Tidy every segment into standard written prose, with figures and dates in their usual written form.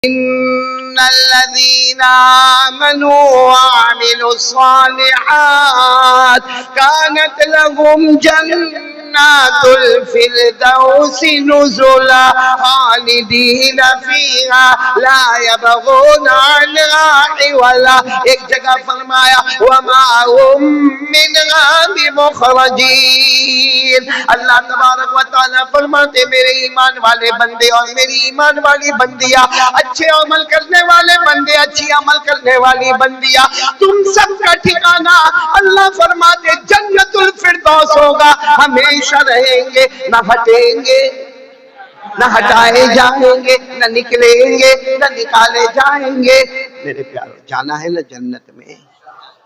إن الذين آمنوا وعملوا الصالحات كانت لهم جنات الفردوس نزلا خالدين فيها لا يبغون عنها حولا. ایک جگہ فرمایا وما هم منها بمخرجين. اللہ تبارک و تعالیٰ فرماتے میرے ایمان والے بندے اور میری ایمان والی بندیاں، اچھے عمل کرنے والے بندے، اچھی عمل کرنے والی بندیاں، تم سب کا ٹھکانہ اللہ فرماتے جنت الفردوس ہوگا. ہمیشہ رہیں گے، نہ ہٹیں گے، نہ ہٹائے جائیں گے، نہ نکلیں گے، نہ نکالے جائیں گے. میرے پیارو جانا ہے نا جنت میں.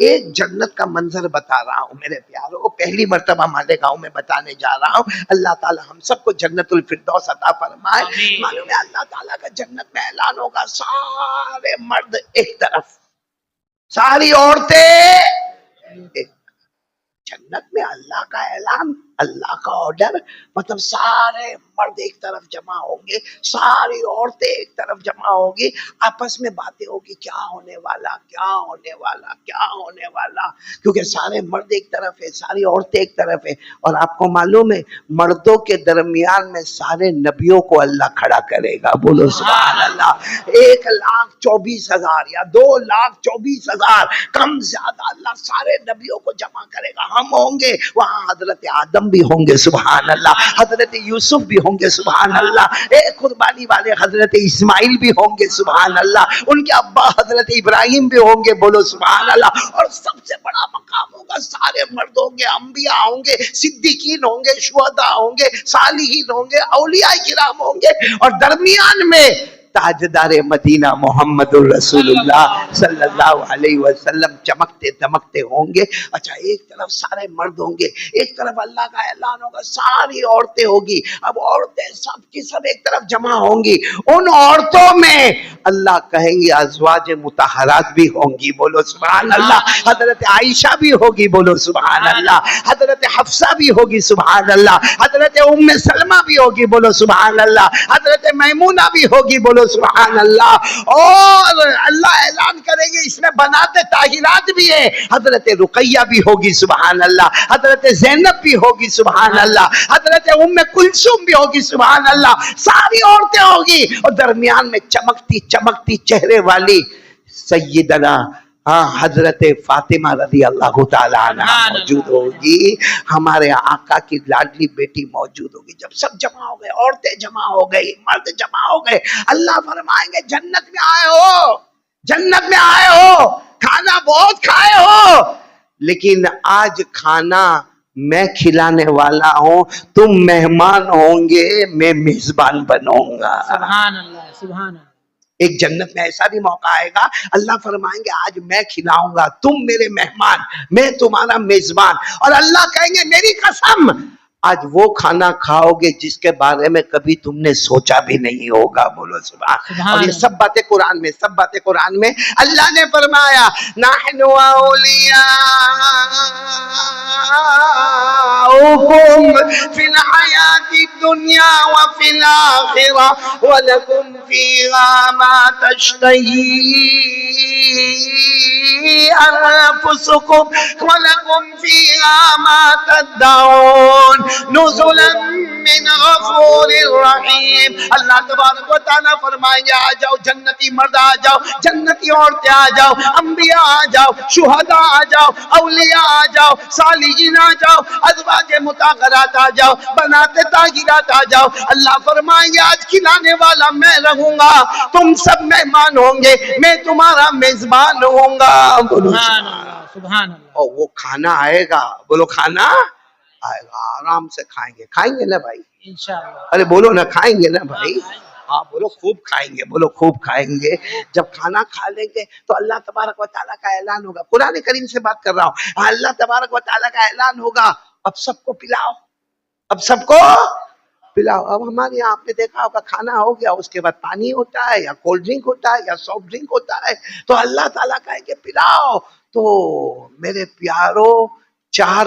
ایک جنت کا منظر بتا رہا ہوں میرے پیارو، پہلی مرتبہ ہمارے گاؤں میں بتانے جا رہا ہوں. اللہ تعالیٰ ہم سب کو جنت الفردوس عطا فرمائے. معلوم ہے اللہ تعالیٰ کا جنت میں اعلان ہوگا، سارے مرد ایک طرف، ساری عورتیں ایک. جنت میں اللہ کا اعلان، اللہ کا آرڈر، مطلب سارے مرد ایک طرف جمع ہوں گے، ساری عورتیں ایک طرف جمع ہوگی، آپس میں باتیں ہوگی کیا ہونے والا، کیا ہونے والا، کیا ہونے والا. کیونکہ سارے مرد ایک طرف ہے، ساری عورتیں ایک طرف ہے. اور آپ کو معلوم ہے مردوں کے درمیان میں سارے نبیوں کو اللہ کھڑا کرے گا. بولو سبحان اللہ. 1,24,000 یا 2,24,000 کم زیادہ اللہ سارے نبیوں کو جمع کرے گا. ہم ہوں گے وہاں، حضرت آدم بھی ہوں گے سبحان اللہ، حضرت یوسف بھی ہوں گے سبحان اللہ، قربانی والے حضرت اسماعیل بھی ہوں گے سبحان اللہ، ان کے ابا حضرت ابراہیم بھی ہوں گے. بولو سبحان اللہ. اور سب سے بڑا مقام ہوگا، سارے مرد ہوں گے، انبیاء ہوں گے، صدیقین ہوں گے، شہداء ہوں گے، صالحین ہوں گے، اولیاء کرام ہوں گے. اور درمیان میں تاجدار مدینہ محمد الرسول اللہ صلی اللہ علیہ وسلم چمکتے دمکتے ہوں گے. اچھا ایک طرف سارے مرد ہوں گے، ایک طرف اللہ کا اعلان ہوگا، ساری عورتیں ہوگی. اب عورتیں سب کی سب ایک طرف جمع ہوں گی. ان عورتوں میں اللہ کہیں گے ازواج مطہرات بھی ہوں گی. بولو سبحان اللہ. حضرت عائشہ بھی ہوگی. بولو سبحان اللہ. حضرت حفصہ بھی ہوگی سبحان اللہ. حضرت ام سلمہ بھی ہوگی. بولو سبحان اللہ. حضرت میمونہ بھی ہوگی. بولو سبحان اللہ. اور اللہ اعلان کریں گے اس میں بنات طاہرات بھی ہے، حضرت رقیہ بھی ہوگی سبحان اللہ، حضرت زینب بھی ہوگی سبحان اللہ، حضرت ام کلثوم بھی ہوگی سبحان اللہ. ساری عورتیں ہوگی اور درمیان میں چمکتی چمکتی چہرے والی سیدنا حضرت فاطمہ رضی اللہ تعالیٰ عنہ موجود ہوگی. ہمارے آقا کی لاڈلی بیٹی موجود ہوگی. جب سب جمع ہو گئے، عورتیں جمع ہو گئی، مرد جمع ہو گئے، اللہ فرمائیں گے جنت میں آئے ہو، جنت میں آئے ہو، کھانا بہت کھائے ہو، لیکن آج کھانا میں کھلانے والا ہوں، تم مہمان ہوں گے، میں میزبان بنوں گا. سبحان اللہ سبحان اللہ. ایک جنت میں ایسا بھی موقع آئے گا، اللہ فرمائیں گے آج میں کھلاؤں گا، تم میرے مہمان، میں تمہارا میزبان. اور اللہ کہیں گے میری قسم آج وہ کھانا کھاؤ گے جس کے بارے میں کبھی تم نے سوچا بھی نہیں ہوگا. بولو سبحان. اور یہ سب باتیں قرآن میں، سب باتیں قرآن میں. اللہ نے فرمایا نحن اولیاؤکم فی الحیات الدنیا وفی الآخرہ ولکم فیہا ما تشتہی انفسکم ولکم فیہا ما تدعون نزلا من غفور الرحیم. اللہ تبارک و تعالیٰ فرمائیں گے آ جاؤ جنتی مرد، آ جاؤ جنتی عورتیں، آ جاؤ انبیاء، آ جاؤ شہداء، آ جاؤ اولیاء، آ جاؤ صالحین، آ جاؤ ازواج مطہرات، آ جاؤ بنات طاہرات، آ جاؤ. اللہ فرمائیں گے آج کھلانے والا میں رہوں گا، تم سب مہمان ہوں گے، میں تمہارا میزبان ہوں گا. سبحان اللہ سبحان اللہ. اور وہ کھانا آئے گا. بولو کھانا آئے گا، آرام سے کھائیں گے. کھائیں گے نا بھائی؟ انشاءاللہ. ارے بولو نا کھائیں گے نا بھائی؟ ہاں بولو خوب کھائیں گے. بولو خوب کھائیں گے. جب کھانا کھا لیں گے تو اللہ تبارک و تعالیٰ کا اعلان ہوگا. قرآن کریم سے بات کر رہا ہوں. اللہ تبارک و تعالیٰ کا اعلان ہوگا اب سب کو پلاؤ، اب سب کو پلاؤ. اب ہمارے یہاں آپ نے دیکھا ہوگا کھانا ہو گیا اس کے بعد پانی ہوتا ہے یا کولڈ ڈرنک ہوتا ہے یا سافٹ ڈرنک ہوتا ہے، تو اللہ تعالیٰ کہے کہ پلاؤ. تو میرے پیارو 4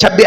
26।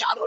4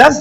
10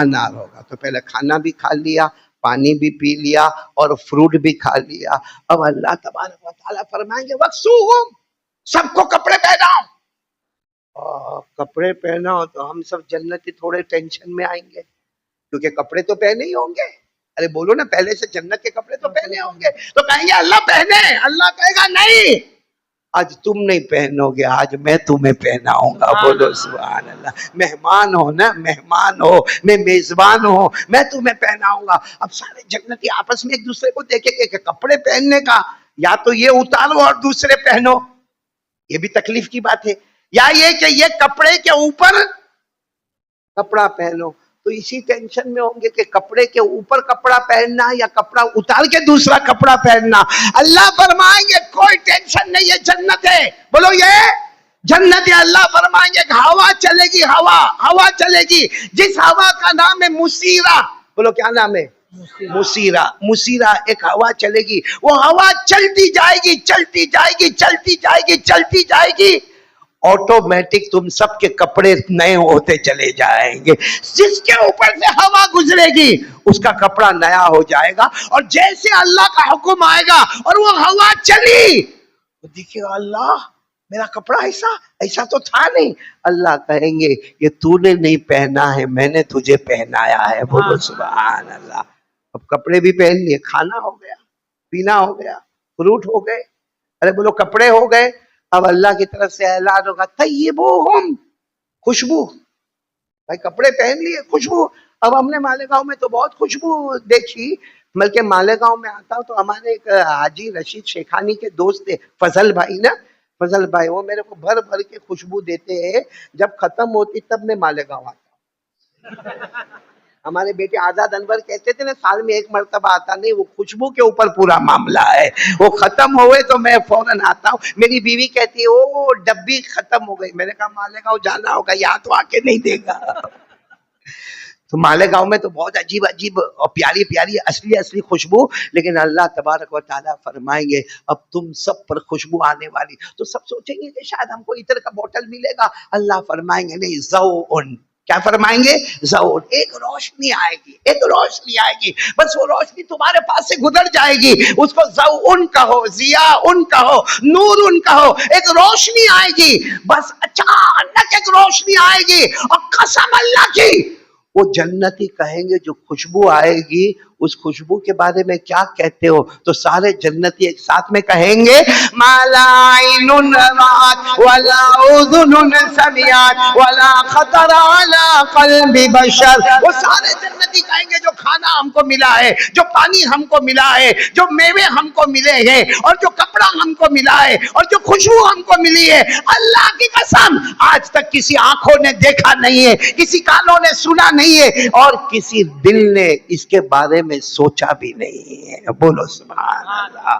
انار ہوگا. تو پہلے کھانا بھی کھا لیا, پانی بھی پی لیا اور فروٹ بھی کھا لیا. اب اللہ تبارک و تعالیٰ فرمائیں گے وَقْسُوهُمْ, سب کو کپڑے پہناؤ. کپڑے پہناؤ تو ہم سب جنتی تھوڑے ٹینشن میں آئیں گے, کیونکہ کپڑے تو پہنے ہی ہوں گے. ارے بولو نا, پہلے سے جنت کے کپڑے تو پہنے ہوں گے. تو کہیں گے اللہ پہنے, اللہ کہے گا نہیں, آج تم نہیں پہنو گے, آج میں تمہیں پہناؤں گا. بولو سبحان اللہ. مہمان ہو نا, مہمان ہو, میں میزبان ہوں, میں تمہیں پہناؤں گا. اب سارے جنتی آپس میں ایک دوسرے کو دیکھیں کہ کپڑے پہننے کا, یا تو یہ اتارو اور دوسرے پہنو, یہ بھی تکلیف کی بات ہے, یا یہ کہ یہ کپڑے کے اوپر کپڑا پہنو. تو اسی ٹینشن میں ہوں گے کہ کپڑے کے اوپر کپڑا پہننا یا کپڑا اتار کے دوسرا کپڑا پہننا. اللہ فرمائیں گے کوئی ٹینشن نہیں, یہ جنت ہے. بولو یہ جنت ہے. اللہ فرمائیں گے ہوا چلے گی, ہوا چلے گی, جس ہوا کا نام ہے مسیرہ. بولو کیا نام ہے؟ مسیرہ. مسیرہ ایک ہوا چلے گی, وہ ہوا چلتی جائے گی, چلتی جائے گی, چلتی جائے گی, چلتی جائے گی, آٹومیٹک تم سب کے کپڑے نئے ہوتے چلے جائیں گے. جس کے اوپر سے ہوا گزرے گی اس کا کپڑا نیا ہو جائے گا, اور جیسے اللہ کا حکم آئے گا اور وہ ہوا چلی تو دیکھے گا اللہ میرا کپڑا ایسا تو تھا نہیں. اللہ کہیں گے یہ تو نے نہیں پہنا ہے, میں نے تجھے پہنایا ہے. بولو سبحان اللہ. اب کپڑے بھی پہن لیے, کھانا ہو گیا, پینا ہو گیا, فروٹ ہو گئے, ارے بولو کپڑے ہو گئے. اب اللہ کی طرف سے اعلان ہوگا طیبوہم, خوشبو. بھائی کپڑے پہن لیے, خوشبو. اب ہم نے مالیگاؤں میں تو بہت خوشبو دیکھی, بلکہ مالیگاؤں میں آتا ہوں تو ہمارے ایک حاجی رشید شیخانی کے دوست تھے, فضل بھائی نا, فضل بھائی, وہ میرے کو بھر بھر کے خوشبو دیتے ہیں. جب ختم ہوتی تب میں مالیگاؤں آتا. ہمارے بیٹے آزاد انور کہتے تھے نا, سال میں ایک مرتبہ آتا نہیں, وہ خوشبو کے اوپر پورا معاملہ ہے. وہ ختم ہوئے تو میں فوراً آتا ہوں. میری بیوی کہتی ہے او ڈبی ختم ہو گئی. میں نے کہا مالیگاؤں جانا ہوگا, یہاں تو آ کے نہیں دے گا. تو مالیگاؤں میں تو بہت عجیب عجیب اور پیاری پیاری اصلی خوشبو. لیکن اللہ تبارک و تعالیٰ فرمائیں گے اب تم سب پر خوشبو آنے والی. تو سب سوچیں گے کہ شاید ہم کو عطر کا بوتل ملے گا. اللہ فرمائیں گے نہیں, ذوءن. کیا فرمائیں گے؟ ذوءن. ایک روشنی آئے گی, ایک روشنی آئے گی, بس وہ روشنی تمہارے پاس سے گزر جائے گی. اس کو ذوءن کہو, ضیاءن کہو, نورن کہو. ایک روشنی آئے گی, بس اچانک ایک روشنی آئے گی, اور قسم اللہ کی وہ جنتی کہیں گے جو خوشبو آئے گی اس خوشبو کے بارے میں کیا کہتے ہو؟ تو سارے جنتی ایک ساتھ میں کہیں گے ما لا عین رأت ولا اذن سمعت ولا خطر علی قلب بشر. وہ سارے جنتی کہیں گے جو کھانا ہم کو ملا ہے, جو پانی ہم کو ملا ہے, جو میوے ہم کو ملے ہیں, اور جو کپڑا ہم کو ملا ہے, اور جو خوشبو ہم کو ملی ہے, اللہ کی قسم آج تک کسی آنکھوں نے دیکھا نہیں ہے, کسی کانوں نے سنا نہیں ہے, اور کسی دل نے اس کے بارے میں سوچا بھی نہیں ہے. بولو سبحان اللہ.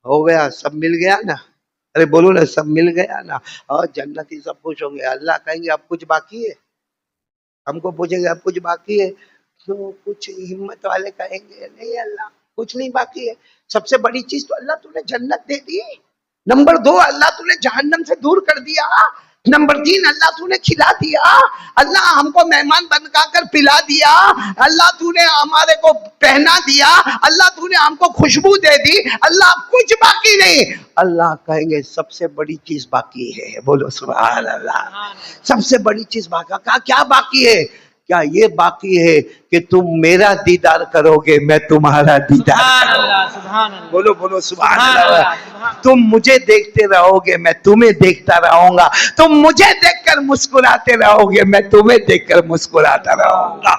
ہو گیا, سب مل گیا نا. ارے بولو نا, سب مل گیا نا. اور جنتی سب خوش ہوں گے. اللہ کہیں گے اب کچھ باقی ہے. ہم کو پوچھیں گے اب کچھ باقی ہے, تو کچھ ہمت والے کہیں گے نہیں اللہ کچھ نہیں باقی ہے. سب سے بڑی چیز تو اللہ تو نے جنت دے دی. نمبر 2 اللہ تو نے جہنم سے دور کر دیا. نمبر 3 اللہ تو نے کھلا دیا. اللہ ہم کو مہمان بنا کر پلا دیا. اللہ تو نے ہمارے کو پہنا دیا. اللہ تو نے ہم کو خوشبو دے دی. اللہ کچھ باقی نہیں. اللہ کہیں گے سب سے بڑی چیز باقی ہے. بولو سبحان اللہ. سب سے بڑی چیز باقی. کیا باقی ہے؟ کیا یہ باقی ہے کہ تم میرا دیدار کرو گے, میں تمہارا دیدار کروں گا. بولو بولو سبحان اللہ. تم مجھے دیکھتے رہو گے, میں تمہیں دیکھتا رہوں گا. تم مجھے دیکھ کر مسکراتے رہو گے, میں تمہیں دیکھ کر مسکراتا رہوں گا.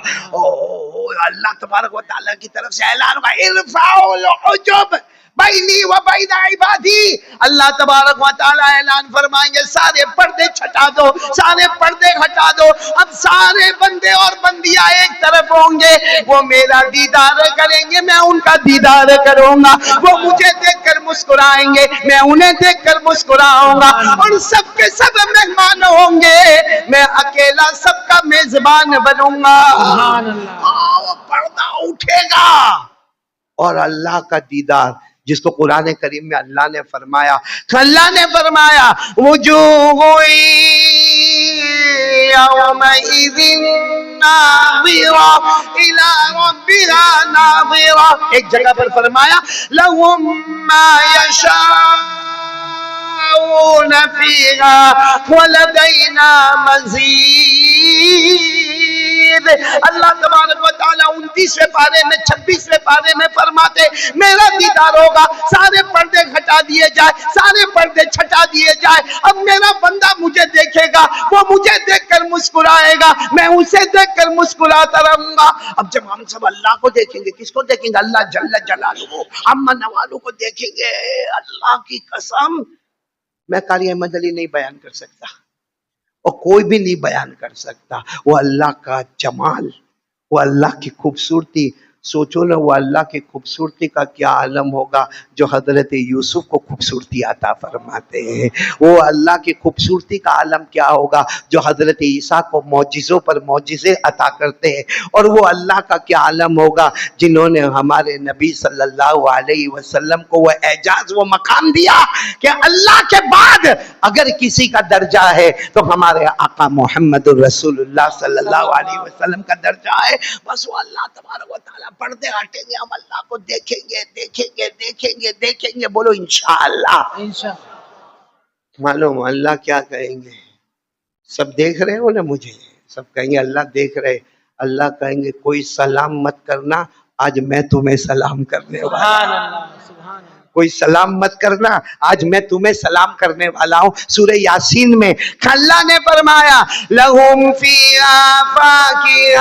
اللہ تبارک و تعالیٰ کی طرف سے اعلان ہوگا ارفعوا الحجب بینی و بین عبادی. اللہ تبارک و تعالیٰ اعلان فرمائیں گے سارے پردے چھٹا دو, سارے پردے ہٹا دو. اب سارے بندے اور بندیاں ایک طرف ہوں گے. وہ میرا دیدار کریں گے, میں ان کا دیدار کروں گا. وہ مجھے دیکھ کر مسکرائیں گے, میں انہیں دیکھ کر مسکراؤں گا. اور سب کے سب مہمان ہوں گے, میں اکیلا سب کا میزبان بنوں گا. وہ پردہ اٹھے گا اور اللہ کا دیدار, جس کو قرآن کریم میں اللہ نے فرمایا وجوہ یومئذ ناظرا الى ربها ناظرا. ایک جگہ پر فرمایا لهم ما يشاءون فيها ولدينا مزید. اللہ تبارک و تعالیٰ 29ویں پارے میں 26ویں پارے میں فرماتے میرا دیدار ہوگا, سارے پردے ہٹا دیے جائے, سارے پردے چھٹا دیے جائے, اب میرا بندہ مجھے دیکھے گا, وہ مجھے دیکھ کر مسکرائے گا, میں اسے دیکھ کر مسکراتا رہوں گا. اب جب ہم سب اللہ کو دیکھیں گے, کس کو دیکھیں گے؟ اللہ جل جلالہ امن والوں کو دیکھیں گے. اللہ کی قسم میں قاری احمد علی نہیں بیان کر سکتا اور کوئی بھی نہیں بیان کر سکتا. وہ اللہ کا جمال, وہ اللہ کی خوبصورتی. سوچو نا وہ اللہ کی خوبصورتی کا کیا عالم ہوگا جو حضرت یوسف کو خوبصورتی عطا فرماتے ہیں. وہ اللہ کی خوبصورتی کا عالم کیا ہوگا جو حضرت عیسیٰ کو معجزوں پر معجزے عطا کرتے ہیں. اور وہ اللہ کا کیا عالم ہوگا جنہوں نے ہمارے نبی صلی اللہ علیہ وسلم کو وہ اعجاز, وہ مقام دیا کہ اللہ کے بعد اگر کسی کا درجہ ہے تو ہمارے آقا محمد الرسول اللہ صلی اللہ علیہ وسلم کا درجہ ہے. بس وہ اللہ تبارک و تعالیٰ پردے ہٹیں گے, ہم اللہ کو دیکھیں گے دیکھیں گے دیکھیں گے دیکھیں گے. بولو انشاءاللہ. معلوم اللہ کیا کہیں گے؟ سب دیکھ رہے ہو نا مجھے, سب کہیں گے اللہ دیکھ رہے. اللہ کہیں گے کوئی سلام مت کرنا, آج میں تمہیں سلام کرنے والا ہوں. کوئی سلام مت کرنا, آج میں تمہیں سلام کرنے والا ہوں. سورہ یاسین میں اللہ نے فرمایا لہم فیہا فاکہہ.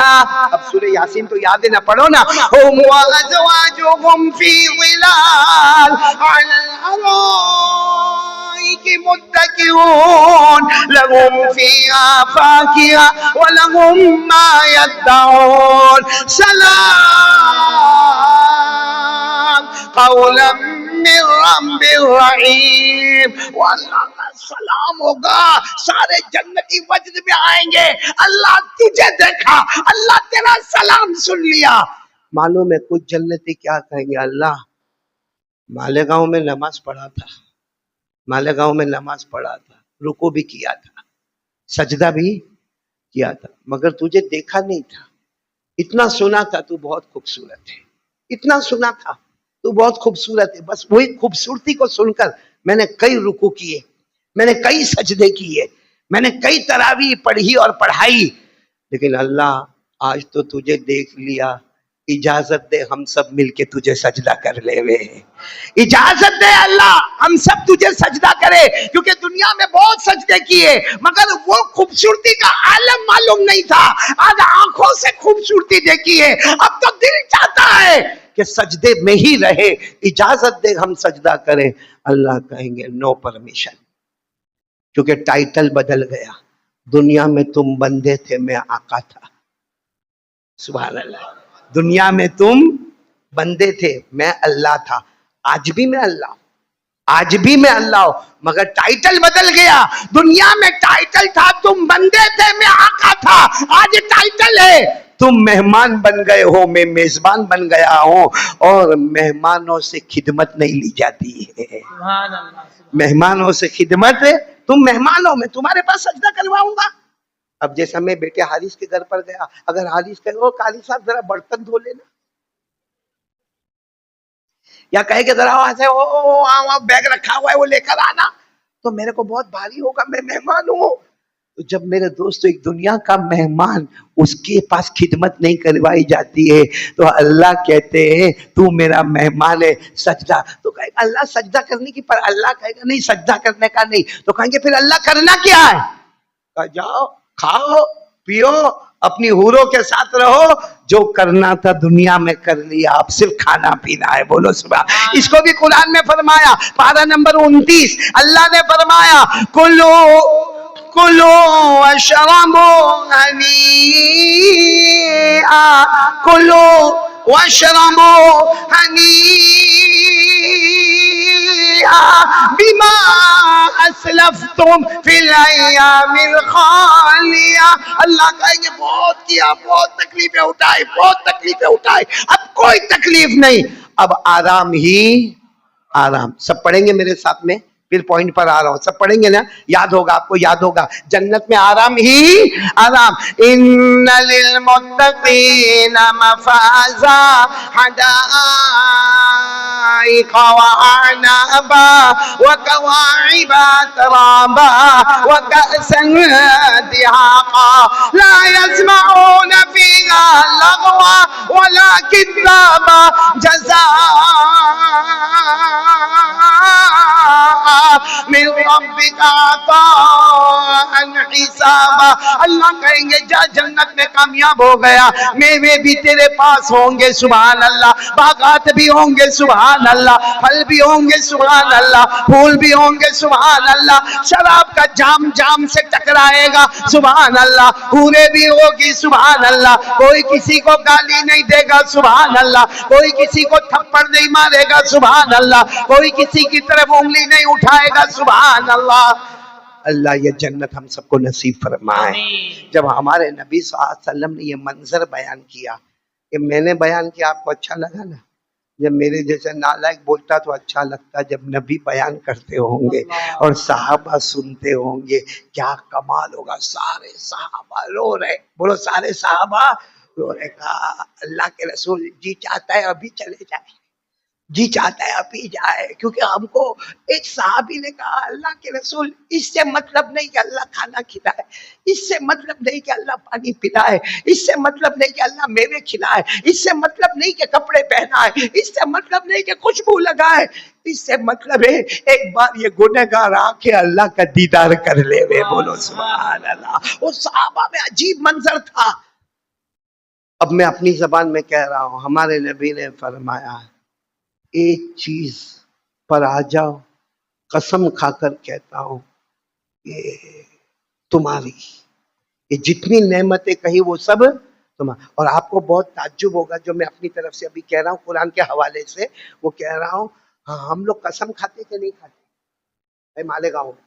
اب سورہ یاسین تو یاد ہے نا, پڑھو نا. ہم وازواجہم فی ظلال علی الارائک متکئون لہم فیہا فاکہہ ولہم ما یدعون سلام قولا من رب الرحیم. وہ اللہ کا سلام ہوگا, سارے جنتی وجد میں آئیں گے. اللہ تجھے دیکھا, اللہ تیرا سلام سن لیا. معلوم ہے کچھ جنتی کیا کہیں گے؟ اللہ مالیگاؤں میں نماز پڑھا تھا, مالیگاؤں میں نماز پڑھا تھا, رکوع بھی کیا تھا, سجدہ بھی کیا تھا, مگر تجھے دیکھا نہیں تھا. اتنا سنا تھا تو بہت خوبصورت ہے, اتنا سنا تھا تو بہت خوبصورت ہے. بس وہی خوبصورتی کو سن کر میں نے کئی رکوع کیے, میں نے کئی سجدے کیے, میں نے کئی تراویح پڑھی اور پڑھائی, لیکن اللہ آج تو تجھے دیکھ لیا, اجازت دے ہم سب مل کے تجھے سجدہ کر لے وے. اجازت دے اللہ ہم سب تجھے سجدہ کرے, کیونکہ دنیا میں بہت سجدے کیے مگر وہ خوبصورتی کا عالم معلوم نہیں تھا. آج آنکھوں سے خوبصورتی دیکھی ہے, اب تو دل چاہتا ہے کہ سجدے میں ہی رہے. اجازت دے ہم سجدہ کریں. اللہ کہیں گے نو پرمیشن, کیونکہ ٹائٹل بدل گیا. دنیا میں تم بندے تھے, میں آقا تھا. سبحان اللہ. دنیا میں تم بندے تھے, میں اللہ تھا. آج بھی میں اللہ ہوں, آج بھی میں اللہ ہوں, مگر ٹائٹل بدل گیا. دنیا میں ٹائٹل تھا تم بندے تھے, میں آقا تھا. آج ٹائٹل ہے تم مہمان بن گئے ہو, میں میزبان بن گیا ہوں. اور مہمانوں سے خدمت نہیں لی جاتی ہے. مہمانوں سے خدمت, تم مہمان ہو, میں تمہارے پاس سجدہ کرواؤں گا. اب جیسا میں بیٹے حارث کے گھر پر گیا, اگر حارث کہے او قاری صاحب ذرا برتن دھو لینا, یا کہے کہ ذرا بیگ رکھا ہوا ہے وہ لے کر آنا, تو میرے کو بہت بھاری ہوگا, میں مہمان ہوں. تو جب میرے دوست ایک دنیا کا مہمان, اس کے پاس خدمت نہیں کروائی جاتی ہے, تو اللہ کہتے ہیں تو میرا مہمان ہے, سجدہ. تو کہے گا اللہ سجدہ کرنے کی, پر اللہ کہے گا نہیں سجدہ کرنے کا نہیں. تو کہیں گے پھر اللہ کرنا کیا ہے؟ کہا جاؤ کھاؤ پیو اپنی حوروں کے ساتھ رہو, جو کرنا تھا دنیا میں کر لیا, اب صرف کھانا پینا ہے. بولو سبحان. اس کو بھی قرآن میں فرمایا, پارہ نمبر 29, اللہ نے فرمایا کلو واشربوا ہنیئا, کلو واشربوا ہنیئا بما اسلفتم فی الایام الخالیہ. اللہ کہیں گے بہت کیا, بہت تکلیفیں اٹھائی, بہت تکلیفیں اٹھائی, اب کوئی تکلیف نہیں, اب آرام ہی آرام. سب پڑھیں گے میرے ساتھ میں, پھر پوائنٹ پر آ رہا ہوں, سب پڑھیں گے نا, یاد ہوگا آپ کو, یاد ہوگا. جنت میں آرام ہی آرام. ان للمتقین مفازا حدائق واعنابا وكواعب اترابا وكأسا دهاقا لا يسمعون فيها لغوا ولا كذابا جزاء من ربك عطاء حسابا. اللہ کہیں گے جا جنت میں کامیاب ہو گیا, میوے بھی تیرے پاس ہوں گے سبحان اللہ, باغات بھی ہوں گے سبحان اللہ, پھل بھی ہوں گے سبحان اللہ, پھول بھی ہوں گے سبحان اللہ, شراب کا جام جام سے ٹکرائے گا سبحان اللہ, حوریں بھی ہوگی سبحان اللہ, کوئی کسی کو گالی نہیں دے گا سبحان اللہ, کوئی کسی کو تھپڑ نہیں مارے گا سبحان اللہ, کوئی کسی کی طرف انگلی نہیں اٹھائے گا سبحان اللہ. اللہ یہ جنت ہم سب کو نصیب فرمائے. جب ہمارے نبی صلی اللہ علیہ وسلم نے یہ منظر بیان کیا, کہ میں نے بیان کیا آپ کو اچھا لگا نا, جب میرے جیسے نالائق بولتا تو اچھا لگتا, جب نبی بیان کرتے ہوں گے اور صحابہ سنتے ہوں گے کیا کمال ہوگا. سارے صحابہ رو رہے, بولو سارے صحابہ رو رہے, کہا اللہ کے رسول جی چاہتا ہے ابھی چلے جائے, جی چاہتا ہے ابھی جائے, کیونکہ ہم کو ایک صحابی نے کہا اللہ کے رسول اس سے مطلب نہیں کہ اللہ کھانا کھلائے, اس سے مطلب نہیں کہ اللہ پانی پلائے, اس سے مطلب نہیں کہ اللہ میوے کھلائے, اس سے مطلب نہیں کہ کپڑے پہنائے, اس سے مطلب نہیں کہ خوشبو لگائے, اس سے مطلب ہے ایک بار یہ گنہگار آ کے اللہ کا دیدار کر لے. بولو سبحان اللہ. وہ صحابہ میں عجیب منظر تھا. اب میں اپنی زبان میں کہہ رہا ہوں, ہمارے نبی نے فرمایا ایک چیز پر آ جاؤ, قسم کھا کر کہتا ہوں یہ تمہاری, یہ جتنی نعمتیں کہی وہ سب تمہاری. اور آپ کو بہت تعجب ہوگا جو میں اپنی طرف سے ابھی کہہ رہا ہوں قرآن کے حوالے سے, وہ کہہ رہا ہوں ہاں ہم لوگ قسم کھاتے کہ نہیں کھاتے بھائی مالیگاؤں میں,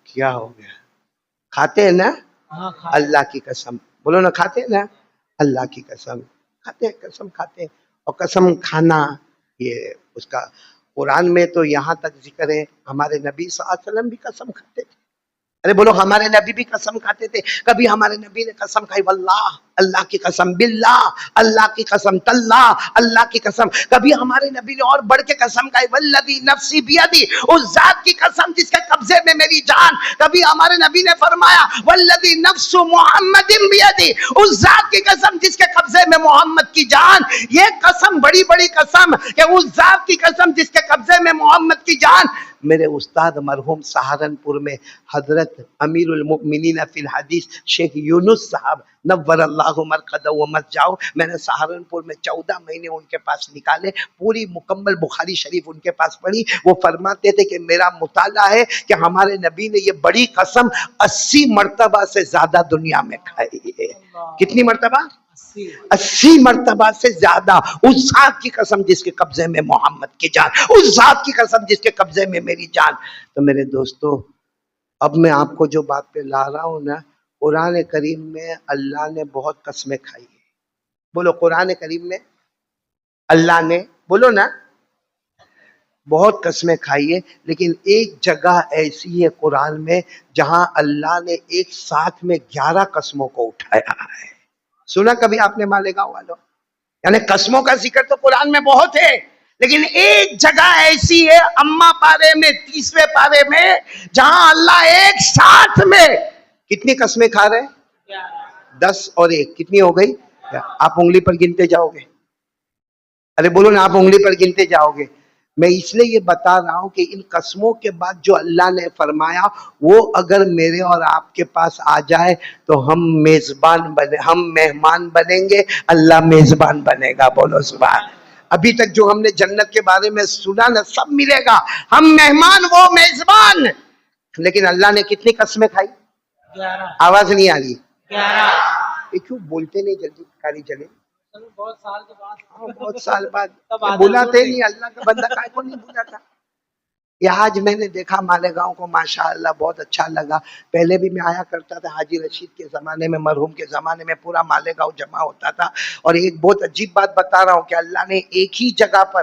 کیا ہو گیا, کھاتے ہیں نا اللہ کی قسم, بولو نا کھاتے ہیں نا اللہ کی قسم, کھاتے ہیں قسم کھاتے ہیں. اور قسم کھانا یہ اس کا قرآن میں تو یہاں تک ذکر ہے, ہمارے نبی صلی اللہ علیہ وسلم بھی قسم کھاتے تھے. ارے بولو ہمارے نبی بھی قسم کھاتے تھے. کبھی ہمارے نبی نے قسم کھائی واللہ اللہ کی قسم, باللہ اللہ کی قسم, تاللہ اللہ کی قسم. کبھی ہمارے نبی نے اور بڑھ کے قسم کھائی والذی نفسی بیدی, اس ذات کی قسم جس کے قبضے میں میری جان. کبھی ہمارے نبی نے فرمایا والذی نفس محمد بیدی, اس ذات کی قسم جس کے قبضے میں محمد کی جان. یہ قسم بڑی بڑی قسم کہ اس ذات کی قسم جس کے قبضے میں محمد کی جان. میرے استاد مرحوم سہارنپور میں حضرت امیر المؤمنین فی الحدیث شیخ یونس صاحب نور اللہ مرقدہ و مسجعہ, میں نے سہارنپور میں 14 مہینے ان کے پاس نکالے, پوری مکمل بخاری شریف ان کے پاس پڑھی. وہ فرماتے تھے کہ میرا مطالعہ ہے کہ ہمارے نبی نے یہ بڑی قسم 80 مرتبہ سے زیادہ دنیا میں کھائی ہے. کتنی مرتبہ؟ 80 مرتبہ سے زیادہ. اس ذات کی قسم جس کے قبضے میں محمد کی جان, اس ذات کی قسم جس کے قبضے میں میری جان. تو میرے دوستو اب میں آپ کو جو بات پہ لا رہا ہوں نا, قرآن کریم میں اللہ نے بہت قسمیں کھائی ہیں. بولو قرآن کریم میں اللہ نے, بولو نا, بہت قسمیں کھائی ہے. لیکن ایک جگہ ایسی ہے قرآن میں جہاں اللہ نے ایک ساتھ میں 11 قسموں کو اٹھایا ہے. سنا کبھی آپ نے مالیگاؤں والوں؟ یعنی قسموں کا ذکر تو قرآن میں بہت ہے, لیکن ایک جگہ ایسی ہے اما پارے میں 30ویں پارے میں جہاں اللہ ایک ساتھ میں کتنی قسمیں کھا رہے ہیں؟ 10 اور 1 کتنی ہو گئی؟ آپ انگلی پر گنتے جاؤ گے. ارے بولو نا, آپ انگلی پر گنتے جاؤ گے. میں اس لیے یہ بتا رہا ہوں کہ ان قسموں کے بعد جو اللہ نے فرمایا وہ اگر میرے اور آپ کے پاس آ جائے تو ہم میزبان بنے, ہم مہمان بنیں گے, اللہ میزبان بنے گا. بولو سبحان. ابھی تک جو ہم نے جنت کے بارے میں سنا نا سب ملے گا, ہم مہمان وہ میزبان. لیکن اللہ نے کتنی قسمیں کھائی؟ 11. آواز نہیں آ رہی. 11. یہ کیوں بولتے نہیں جلدی, کاری چلے بہت سال کے بعد, بہت سال بعد بلاتے نہیں. اللہ کا بندہ کائے کو نہیں بلاتا. یہ آج میں نے دیکھا مالیگاؤں کو, ماشاءاللہ بہت اچھا لگا. پہلے بھی میں آیا کرتا تھا حاجی رشید کے زمانے میں, مرحوم کے زمانے میں پورا مالیگاؤں جمع ہوتا تھا. اور ایک بہت عجیب بات بتا رہا ہوں کہ اللہ نے ایک ہی جگہ پر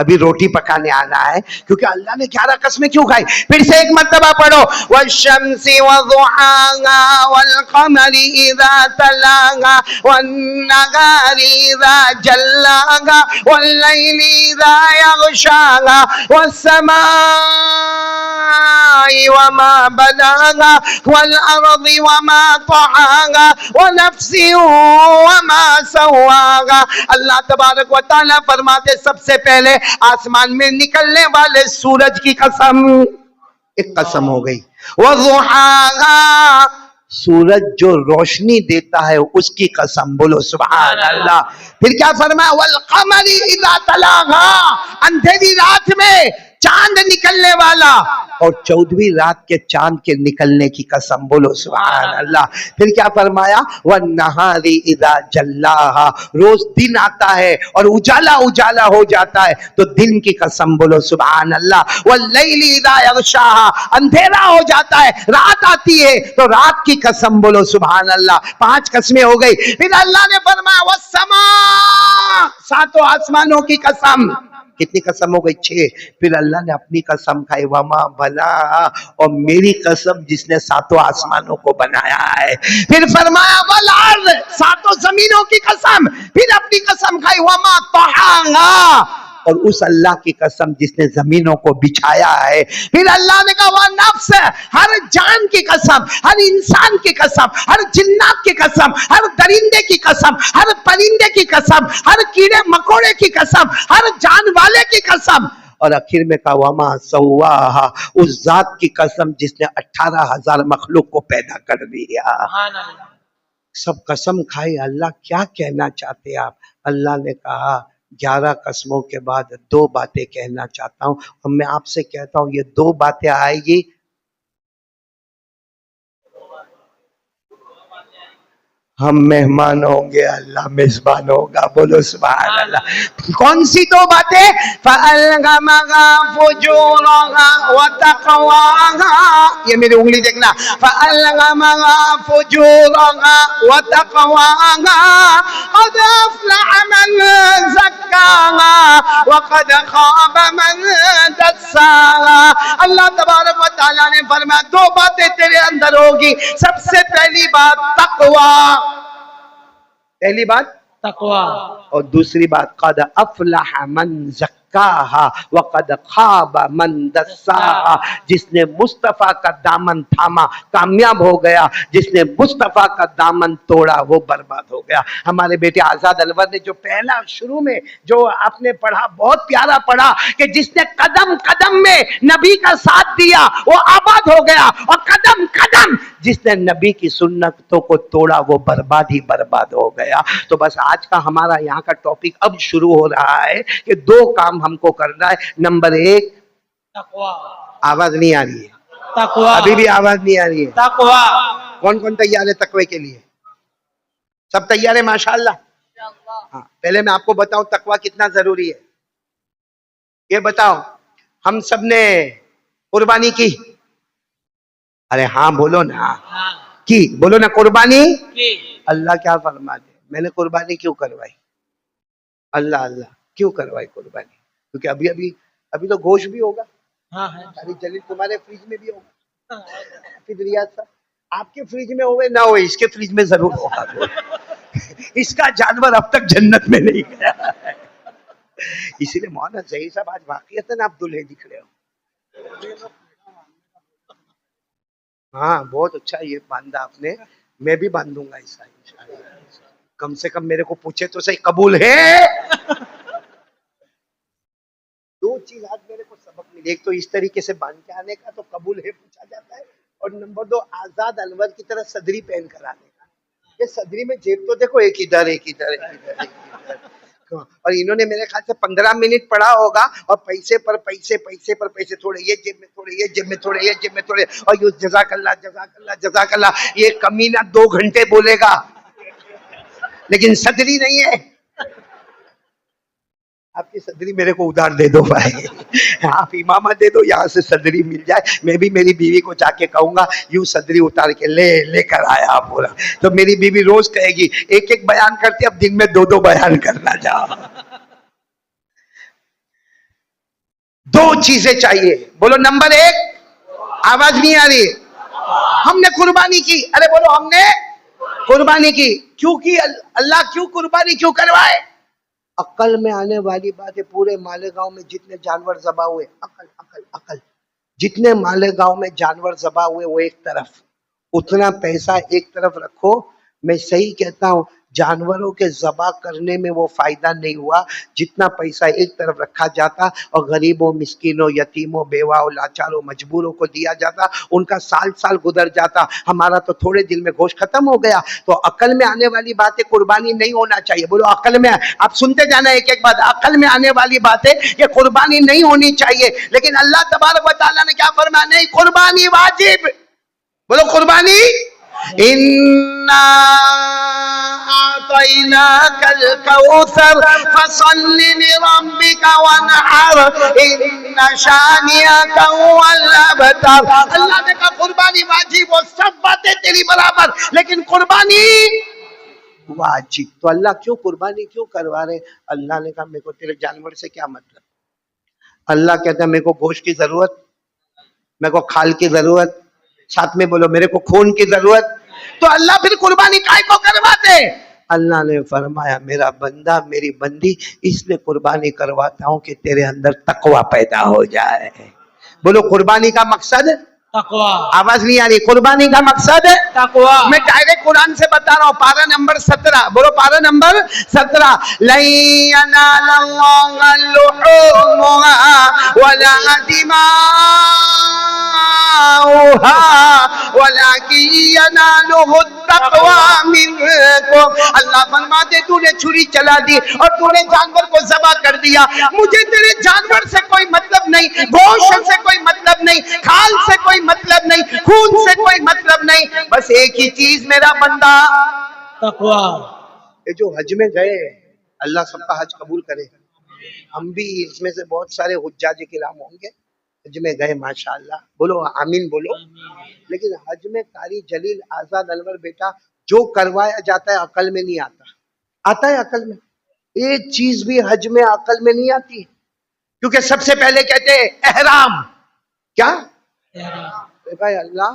ابھی روٹی پکانے آنا ہے, کیونکہ اللہ نے 11 قسمیں کیوں کھائی. پھر سے ایک مرتبہ پڑھو, والشمس وضحاها والقمر اذا تلاها والنهار اذا جلاها والليل اذا يغشاها والسماء وما بناها والارض وما طحاها ونفس وما سواها. اللہ تبارک و تعالی فرماتے سب سے پہلے آسمان میں نکلنے والے سورج کی قسم, ایک قسم ہو گئی. وضحاها, سورج جو روشنی دیتا ہے اس کی قسم, بولو سبحان اللہ. پھر کیا فرمایا, والقمر اذا تلاها, اندھیری رات میں چاند نکلنے والا, اور 14ویں رات کے چاند کے نکلنے کی قسم, بولو سبحان اللہ. پھر کیا فرمایا, والنہار اذا جلاها, روز دن آتا ہے اور اجالا اجالا ہو جاتا ہے تو دن کی قسم, بولو سبحان اللہ. واللیل اذا یغشاها, اندھیرا ہو جاتا ہے رات آتی ہے تو رات کی قسم, بولو سبحان اللہ. 5 قسمیں ہو گئی. پھر اللہ نے فرمایا والسماء, 7 آسمانوں کی قسم. کتنی قسم ہو گئی, 6. پھر اللہ نے اپنی قسم کھائی, وما بنا, اور میری قسم جس نے 7 آسمانوں کو بنایا ہے. پھر فرمایا والارض, 7 زمینوں کی قسم. پھر اپنی قسم کھائی, وما طحاها, اور اس اللہ کی قسم جس نے زمینوں کو بچھایا ہے. پھر اللہ نے کہا والنفس, ہر جان کی قسم, ہر انسان کی قسم, ہر جنات کی قسم, ہر درندے کی قسم, ہر پرندے کی قسم, ہر کیڑے مکوڑے کی قسم, ہر جان والے کی قسم. اور آخر میں کہا وما سواها, اس ذات کی قسم جس نے 18,000 مخلوق کو پیدا کر دیا. سب قسم کھائی. اللہ کیا کہنا چاہتے آپ؟ اللہ نے کہا 11 قسموں کے بعد 2 باتیں کہنا چاہتا ہوں, اور میں آپ سے کہتا ہوں یہ 2 باتیں آئے گی. ہم مہمان ہوں گے, اللہ میزبان ہوگا, بولو سبحان اللہ. کون سی 2 باتیں؟ فَأَلْغَمَغَا فُجُورَغَا وَتَقْوَاغَا, یہ میری انگلی دیکھنا. فَأَلْغَمَغَا فُجُورَغَا وَتَقْوَاغَا قَدْ أَفْلَحَ مَنْ زَكَّاهَا وَقَدْ خَابَ مَنْ دَسَّاهَا. اللہ تبارک و تعالیٰ نے فرمایا 2 باتیں تیرے اندر ہوگی. سب سے پہلی بات تقوی, پہلی بات تقوی, اور دوسری بات قد افلح من زکاہا وقد خاب من دساہا, جس نے مصطفیٰ کا دامن تھاما کامیاب ہو گیا, جس نے مصطفیٰ کا دامن توڑا وہ برباد ہو گیا. ہمارے بیٹے آزاد الور نے جو پہلا شروع میں جو آپ نے پڑھا بہت پیارا پڑھا کہ جس نے قدم قدم میں نبی کا ساتھ دیا وہ آباد ہو گیا, اور قدم قدم جس نے نبی کی سنتوں کو توڑا وہ برباد ہی برباد ہو گیا. تو بس آج کا ہمارا یہاں کا ٹاپک اب شروع ہو رہا ہے کہ 2 کام ہم کو کرنا ہے. نمبر 1, تقوی, آواز نہیں آ رہی ہے, تقوی, ابھی بھی آواز نہیں آ رہی ہے. تقوی. کون کون تیار ہے تقوی کے لیے؟ سب تیار ہے ماشاءاللہ. ہاں, پہلے میں آپ کو بتاؤں تقوی کتنا ضروری ہے. یہ بتاؤ, ہم سب نے قربانی کی؟ ارے ہاں بولو نا, کی بولو نا, قربانی کی. اللہ کیا فرما دے, میں نے قربانی کیوں کروائی؟ اللہ اللہ کیوں کروائی قربانی؟ کیونکہ ابھی تو گوشت بھی ہوگا, ہاں ہے. ابھی جلیل تمہارے فریج میں بھی ہوگا, پھر ریاض صاحب آپ کے فریج میں ہوئے نہ ہوئے, اس کے فریج میں ضرور ہوگا. اس کا جانور اب تک جنت میں نہیں گیا. اسی لیے مولانا ظہیر صاحب آج واقعیتاً آپ دلہے دکھ رہے ہو. ہاں بہت اچھا یہ باندھا آپ نے, میں بھی باندھوں گا ایسا انشاءاللہ. کم سے کم میرے کو پوچھے تو صحیح قبول ہے. 2 چیز آج میرے کو سبق ملی, ایک تو اس طریقے سے باندھ کے آنے کا تو قبول ہے پوچھا جاتا ہے, اور نمبر 2 آزاد الور کی طرح صدری پہن کر آنے کا. یہ صدری میں جیب تو دیکھو ایک ادھر ایک ادھر ایک ادھر, اور انہوں نے میرے خیال سے 15 منٹ پڑھا ہوگا, اور پیسے پر پیسے تھوڑے یہ جیب میں, تھوڑے یہ جیب میں, تھوڑے یہ جیب میں, تھوڑے, اور یہ جزاک اللہ جزاک اللہ جزاک اللہ. یہ کمینہ 2 گھنٹے بولے گا لیکن صدری نہیں ہے. آپ کی صدری میرے کو ادھار دے دو بھائی, آپ امامہ دے دو, یہاں سے صدری مل جائے. میں بھی میری بیوی کو جا کے کہوں گا یوں صدری اتار کے لے کر آیا پورا, تو میری بیوی روز کہے گی ایک بیان کرتے, اب دن میں 2 بیان کرنا. جا دو چیزیں چاہیے. بولو نمبر ایک, آواز نہیں آ رہی, ہم نے قربانی کی. ارے بولو ہم نے قربانی کی. کیوں کی اللہ کیوں قربانی کیوں کروائے؟ عقل میں آنے والی بات ہے. پورے مالیگاؤں میں جتنے جانور ذبح ہوئے, عقل عقل عقل, جتنے مالیگاؤں میں جانور ذبح ہوئے وہ ایک طرف, اتنا پیسہ ایک طرف رکھو. میں صحیح کہتا ہوں, جانوروں کے ذبح کرنے میں وہ فائدہ نہیں ہوا جتنا پیسہ ایک طرف رکھا جاتا اور غریبوں, مسکینوں, یتیموں, بیواؤں, لاچاروں, مجبوروں کو دیا جاتا. ان کا سال سال گزر جاتا, ہمارا تو تھوڑے دن میں گوشت ختم ہو گیا. تو عقل میں آنے والی بات ہے قربانی نہیں ہونا چاہیے. بولو عقل میں, آپ سنتے جانا ایک ایک بات. عقل میں آنے والی بات ہے کہ قربانی نہیں ہونی چاہیے, لیکن اللہ تبارک و تعالیٰ نے کیا فرمایا؟ نہیں, قربانی واجب. بولو قربانی. اِنَّا أَعْطَيْنَاكَ الْكَوْثَرَ فَصَلِّ لِرَبِّكَ وَانْحَرْ إِنَّ شَانِئَكَ هُوَ الْأَبْتَرُ. اللہ نے کہا قربانی واجب, وہ سب باتیں تیری برابر, لیکن قربانی واجب. تو اللہ کیوں قربانی کیوں کروا رہے؟ اللہ نے کہا میرے کو تیرے جانور سے کیا مطلب. اللہ کہتا ہے میرے کو گوشت کی ضرورت, میرے کو کھال کی ضرورت, ساتھ میں بولو میرے کو خون کی ضرورت. تو اللہ پھر قربانی کائے کو کرواتے؟ اللہ نے فرمایا میرا بندہ, میری بندی, اس لیے قربانی کرواتا ہوں کہ تیرے اندر تقوی پیدا ہو جائے. بولو قربانی کا مقصد, تقوی. آواز نہیں آ رہی, قربانی کا مقصد تقوی. میں ڈائریکٹ قرآن سے بتا رہا ہوں. پارہ نمبر 17, بولو پارہ نمبر 17. لَن يَنَالَ اللَّهَ لُحُومُهَا وَلَا دِمَاؤُهَا وَلَكِن يَنَالُهُ التَّقْوَىٰ مِنكُمْ. اللہ فرماتے تو نے چھری چلا دی اور تو نے جانور کو ذبح کر دیا, مجھے تیرے جانور سے کوئی مطلب نہیں, گوشت سے کوئی مطلب نہیں, کھال سے کوئی مطلب نہیں, خون سے کوئی مطلب نہیں, بس ایک ہی چیز میرا بندہ تقوی. یہ جو حج میں گئے, اللہ سب کا حج قبول کرے. ہم بھی اس میں سے بہت سارے حجاج کرام ہوں گے, حج میں گئے ماشاءاللہ, بولو آمین بولو. لیکن حج میں قاری جلیل آزاد انور بیٹا جو کروایا جاتا ہے عقل میں نہیں آتا. آتا ہے عقل میں؟ ایک چیز بھی حج میں عقل میں نہیں آتی, کیونکہ سب سے پہلے کہتے ہیں احرام. کیا بھائی اللہ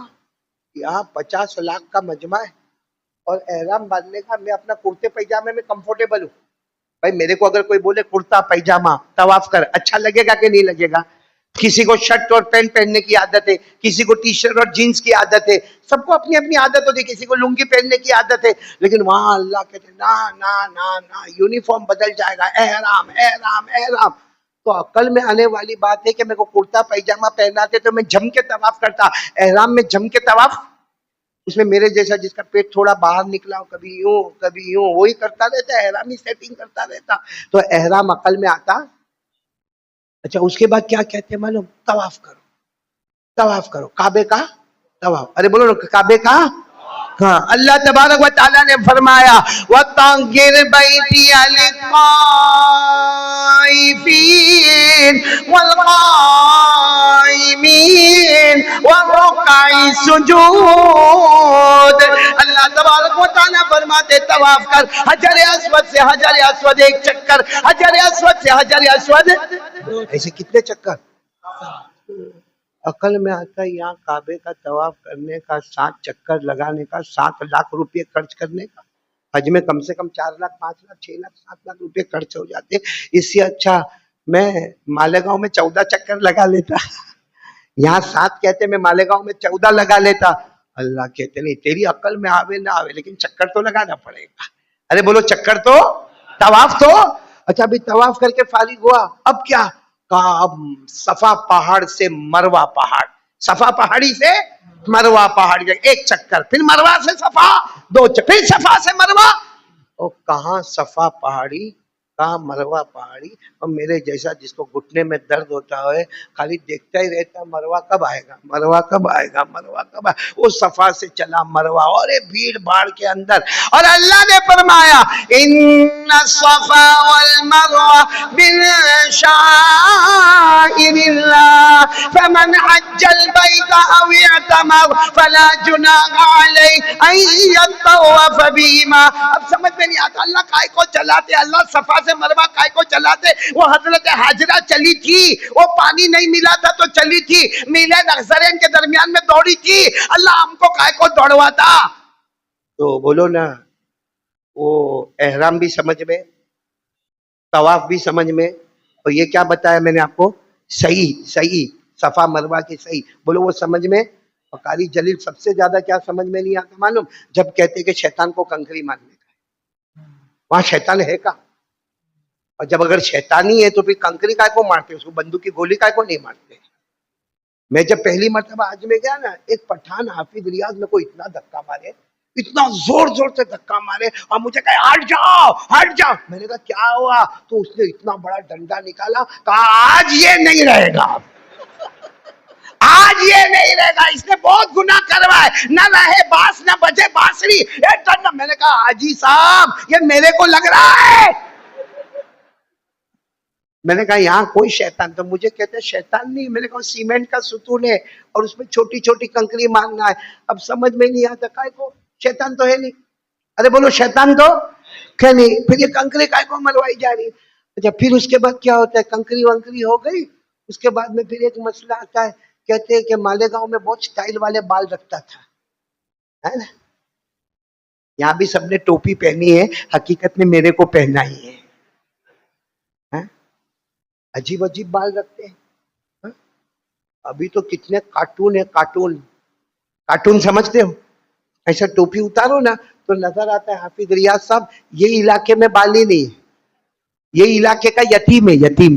یہاں 50 لاکھ کا مجمع ہے اور احرام باندھنے کا, میں اپنا کرتے پیجامے میں کمفرٹیبل ہوں. بھائی میرے کو اگر کوئی بولے کرتا پیجامہ طواف کر, اچھا لگے گا کہ نہیں لگے گا؟ کسی کو شرٹ اور پینٹ پہننے کی عادت ہے, کسی کو ٹی شرٹ اور جینس کی عادت ہے, سب کو اپنی اپنی عادت ہوتی ہے, کسی کو لنگی پہننے کی عادت ہے. لیکن وہاں اللہ کہتے ہیں نا نا نا نا, یونیفارم بدل جائے گا, احرام احرام احرام. تو عقل میں آنے والی بات ہے کہ میرے کو کرتا پیجامہ پہناتے تو میں جم کے طواف کرتا. احرام میں جم کے طواف, اس میں میرے جیسا جس کا پیٹ تھوڑا باہر نکلا ہو, کبھی یوں کبھی یوں, وہی کرتا رہتا, احرامی سیٹنگ کرتا رہتا. تو احرام عقل میں آتا. اچھا اس کے بعد کیا کہتے ہیں معلوم؟ طواف کرو, طواف کرو, کعبے کا طواف. ارے بولو کعبے کا. ہاں, اللہ تبارک و تعالیٰ نے فرمایا وَطَهِّرْ بَيْتِيَ لِلطَّائِفِينَ وَالْقَائِمِينَ وَالرُّكَّعِ السُّجُودِ. اللہ تبارک و تعالیٰ فرماتے طواف کر, حجر اسود سے حجر اسود ایک چکر, حجر اسود سے حجر اسود, ایسے کتنے چکر؟ عقل میں آتا ہے یہاں کعبے کا طواف کرنے کا, 7 چکر لگانے کا, 7 لاکھ روپے خرچ کرنے کا. حج میں کم سے کم 4 لاکھ 5 لاکھ 6 لاکھ 7 لاکھ روپے خرچ ہو جاتے. اس سے اچھا میں مالیگاؤں میں 14 چکر لگا لیتا. یہاں 7 کہتے میں مالیگاؤں میں 14 لگا لیتا. اللہ کہتے نہیں, تیری عقل میں آوے نہ آوے لیکن چکر تو لگانا پڑے گا. ارے بولو چکر تو, طواف تو. اچھا ابھی طواف کر کے فارغ ہوا, اب کیا کہا؟ اب صفا پہاڑ سے مروا پہاڑ, صفا پہاڑی سے مروا پہاڑی, ایک چکر, پھر مروا سے صفا 2 چکر, پھر صفا سے مروا. اور کہاں صفا پہاڑی کہاں مروا پہاڑی. اور میرے جیسا جس کو گھٹنے میں درد ہوتا ہے خالی دیکھتا ہی رہتا مروا کب آئے گا, مروا کب آئے گا, مروا کب آئے گا. وہ صفا سے چلا مروا, اور بھیڑ بھاڑ کے اندر. اور اللہ نے فرمایا ان الصفا والمروہ من شعائر اللہ فمن حج البيت أو اعتمر فلا جناح عليه أن يطوف بهما. اب سمجھ میں نہیں آتا اللہ کائے کو چلاتے, اللہ صفا سے مروہ کائے کو چلاتے؟ وہ حضرت حاجرہ چلی تھی, وہ پانی نہیں ملا تھا تو چلی تھی, میلے نظرین کے درمیان میں دوڑی تھی, اللہ ہم کو کائے کو دوڑواتا؟ تو بولو نا, وہ احرام بھی سمجھ میں, طواف بھی سمجھ میں, اور یہ کیا بتایا میں نے آپ کو, صحیح صفا مروہ کی صحیح, بولو وہ سمجھ میں. اور قاری جلیل سب سے زیادہ کیا سمجھ میں نہیں آتا معلوم؟ جب کہتے کہ شیطان کو کنکری مارنے کا, وہاں شیطان ہے کا؟ اور جب اگر شیطانی ہے تو پھر کنکری کائے کو مارتے, اس کو بندوق کی گولی کائے کو نہیں مارتے؟ میں جب پہلی مرتبہ حج میں گیا نا, ایک پٹھان حافظ ریاض میں کو اتنا دھکا مارے, اتنا زور سے دھکا مارے, اور مجھے کہا ہٹ جاؤ. میں نے کہا کیا ہوا؟ تو اس نے اتنا بڑا ڈنڈا نکالا, کہا آج یہ نہیں رہے گا, آج یہ نہیں رہے گا, اس نے بہت گناہ کروائے, نہ رہے باس نہ بجے بانسری. میں نے کہا حاجی صاحب یہ میرے کو لگ رہا ہے. میں نے کہا یہاں کوئی شیطان, تو مجھے کہتے ہیں شیطان نہیں. میں نے کہا سیمنٹ کا ستون ہے اور اس میں چھوٹی چھوٹی کنکری مارنا ہے. اب سمجھ میں نہیں آتا کائے کو, شیطان تو ہے نہیں. ارے بولو شیطان تو ہے نہیں, پھر یہ کنکری کائے کو مروائی جا رہی. اچھا پھر اس کے بعد کیا ہوتا ہے, کنکری ونکری ہو گئی, اس کے بعد میں پھر ایک مسئلہ آتا ہے, کہتے ہیں کہ مالیگاؤں میں بہت سٹائل والے بال رکھتا تھا, ہے نا؟ یہاں بھی سب نے ٹوپی پہنی ہے, حقیقت میں میرے کو پہننا ہی ہے. عجیب بال رکھتے ہیں. ابھی تو کتنے کارٹون ہے, کارٹون سمجھتے ہو؟ ایسا ٹوپی اتارو نا تو نظر آتا ہے حافظ ریاض صاحب یہ علاقے میں بال ہی نہیں ہے, یہ علاقے کا یتیم ہے, یتیم.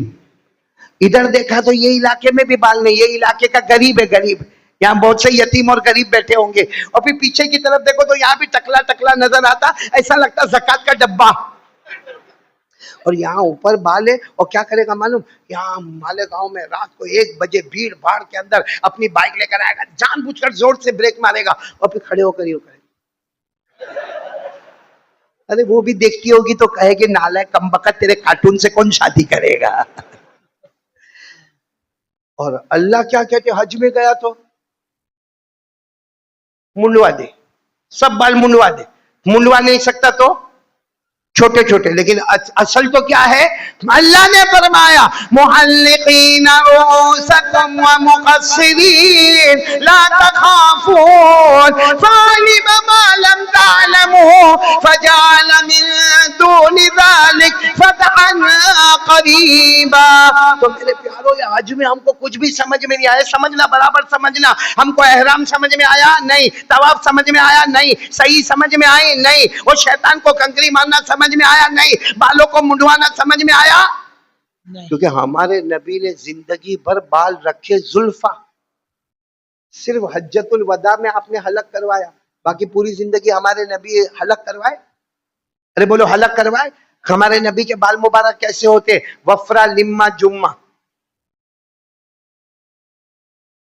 ادھر دیکھا تو یہ علاقے میں بھی بال نہیں, یہ علاقے کا غریب ہے, غریب. یہاں بہت سے یتیم اور غریب بیٹھے ہوں گے. اور پھر پیچھے کی طرف دیکھو تو یہاں بھی ٹکلا نظر آتا, ایسا لگتا زکات کا ڈبہ. اور یہاں اوپر بال ہے, اور کیا کرے گا معلوم, یہاں مالیگاؤں میں رات کو 1 بجے بھیڑ بھاڑ کے اندر اپنی بائک لے کر آئے گا, جان بوجھ کر زور سے بریک مارے گا, اور پھر کھڑے ہو کر یہ کرے گا. ارے وہ بھی دیکھتی ہوگی تو کہے گی نالائق کمبخت, تیرے کارٹون سے کون شادی کرے گا. اور اللہ کیا کہتے, حج میں گیا تو منڈوا دے, سب بال منڈوا دے. منڈوا نہیں سکتا تو چھوٹے چھوٹے, لیکن اصل تو کیا ہے, اللہ نے فرمایا محلقین رؤوسکم ومقصرین لا تخافون فعلم ما لم تعلموا فجعل من دون ذلك فتحا قریبا. تو میرے پیارو یہ حج میں ہم کو کچھ بھی سمجھ میں نہیں آیا, سمجھنا برابر سمجھنا. ہم کو احرام سمجھ میں آیا نہیں, طواف سمجھ میں آیا نہیں, صحیح سمجھ میں آئی نہیں, وہ شیطان کو کنکری مارنا سمجھ میں آیا نہیں, بالوں کو منڈوانا سمجھ میں آیا نہیں. کیونکہ ہمارے نبی نے زندگی بھر بال رکھے زلفا, صرف حجت الوداع میں آپ نے حلق کروایا, باقی پوری زندگی ہمارے نبی حلق کروائے. ارے بولو حلق کروائے. ہمارے نبی کے بال مبارک کیسے ہوتے, وفرا لما جمعہ.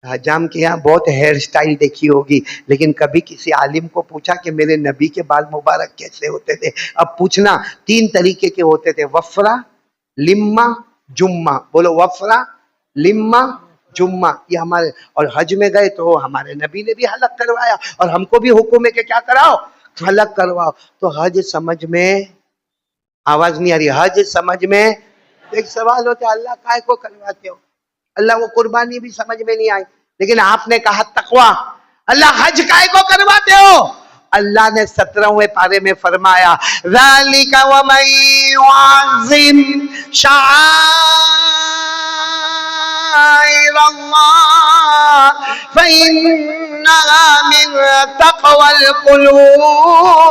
حجام کے یہاں بہت ہیئر سٹائل دیکھی ہوگی, لیکن کبھی کسی عالم کو پوچھا کہ میرے نبی کے بال مبارک کیسے ہوتے تھے؟ اب پوچھنا 3 طریقے کے ہوتے تھے, وفرا لما جمعہ. بولو وفرا لما جمعہ, یہ ہمارے. اور حج میں گئے تو ہمارے نبی نے بھی حلق کروایا, اور ہم کو بھی حکم ہے کہ کیا کراؤ, حلق کرواؤ. تو حج سمجھ میں, آواز نہیں آ رہی, حج سمجھ میں. ایک سوال ہوتا ہے اللہ کائے کو کرواتے ہو, اللہ وہ قربانی بھی سمجھ میں نہیں آئی, لیکن آپ نے کہا تقویٰ. اللہ حج کائے کو کرواتے ہو, اللہ نے 17ویں پارے میں فرمایا ذالک ومن یعظم شعائر اللہ فإنها من تقوى القلوب.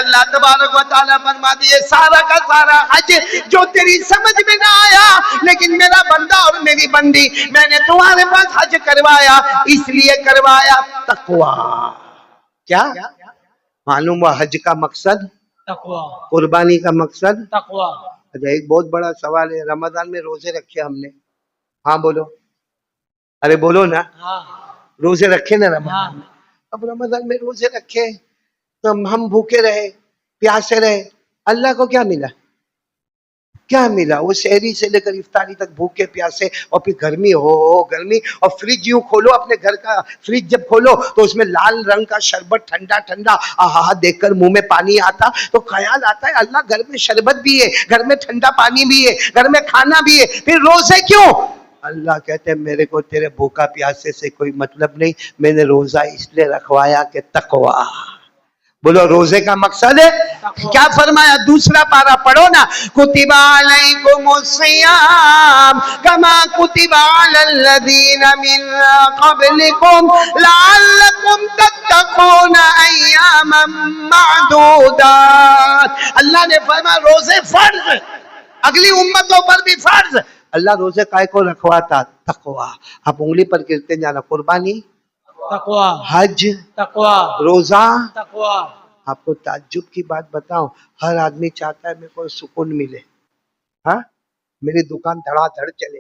اللہ تبارک و تعالیٰ فرماتی ہے سارا کا سارا حج جو تیری سمجھ میں نہ آیا, لیکن میرا بندہ اور میری بندی میں نے تمہارے پاس حج کروایا, اس لیے کروایا تقویٰ. کیا معلوم ہوا حج کا مقصد تقویٰ, قربانی کا مقصد تقویٰ. اچھا ایک بہت بڑا سوال ہے, رمضان میں روزے رکھے ہم نے, ہاں بولو, ارے بولو نا, ہاں روزے رکھے نا ہاں, رمضان میں. اب رمضان میں روزے رکھے تو ہم بھوکے رہے, پیاسے رہے, اللہ کو کیا ملا؟ کیا ملا؟ وہ شہری سے لے کر افطاری تک بھوکے پیاسے، اور پھر گرمی ہو گرمی، اور فریج یوں کھولو اپنے گھر کا فریج جب کھولو تو اس میں لال رنگ کا شربت ٹھنڈا ٹھنڈا، آہا دیکھ کر منہ میں پانی آتا، تو خیال آتا ہے اللہ گھر میں شربت بھی ہے، گھر میں ٹھنڈا پانی بھی ہے، گھر میں کھانا بھی ہے، پھر روزے کیوں؟ اللہ کہتے ہیں میرے کو تیرے بھوکا پیاسے سے کوئی مطلب نہیں، میں نے روزہ اس لیے رکھوایا کہ تقوی۔ بولو روزے کا مقصد ہے کیا؟ فرمایا دوسرا پارا پڑھو نا، کتب علیکم الصیام کما کتب علی الذین من قبلکم لعلکم تتقون ایاما معدودات۔ اللہ نے فرمایا روزے فرض، اگلی امتوں پر بھی فرض۔ اللہ روزے کائے کو رکھواتا؟ تقوی۔ آپ انگلی پر گرتے جانا، قربانی، تقوی حج، تقوی روزہ۔ تقوی آپ کو تعجب کی بات بتاؤں، ہر آدمی چاہتا ہے میرے کو سکون ملے، ہاں میری دکان دھڑا دھڑ چلے،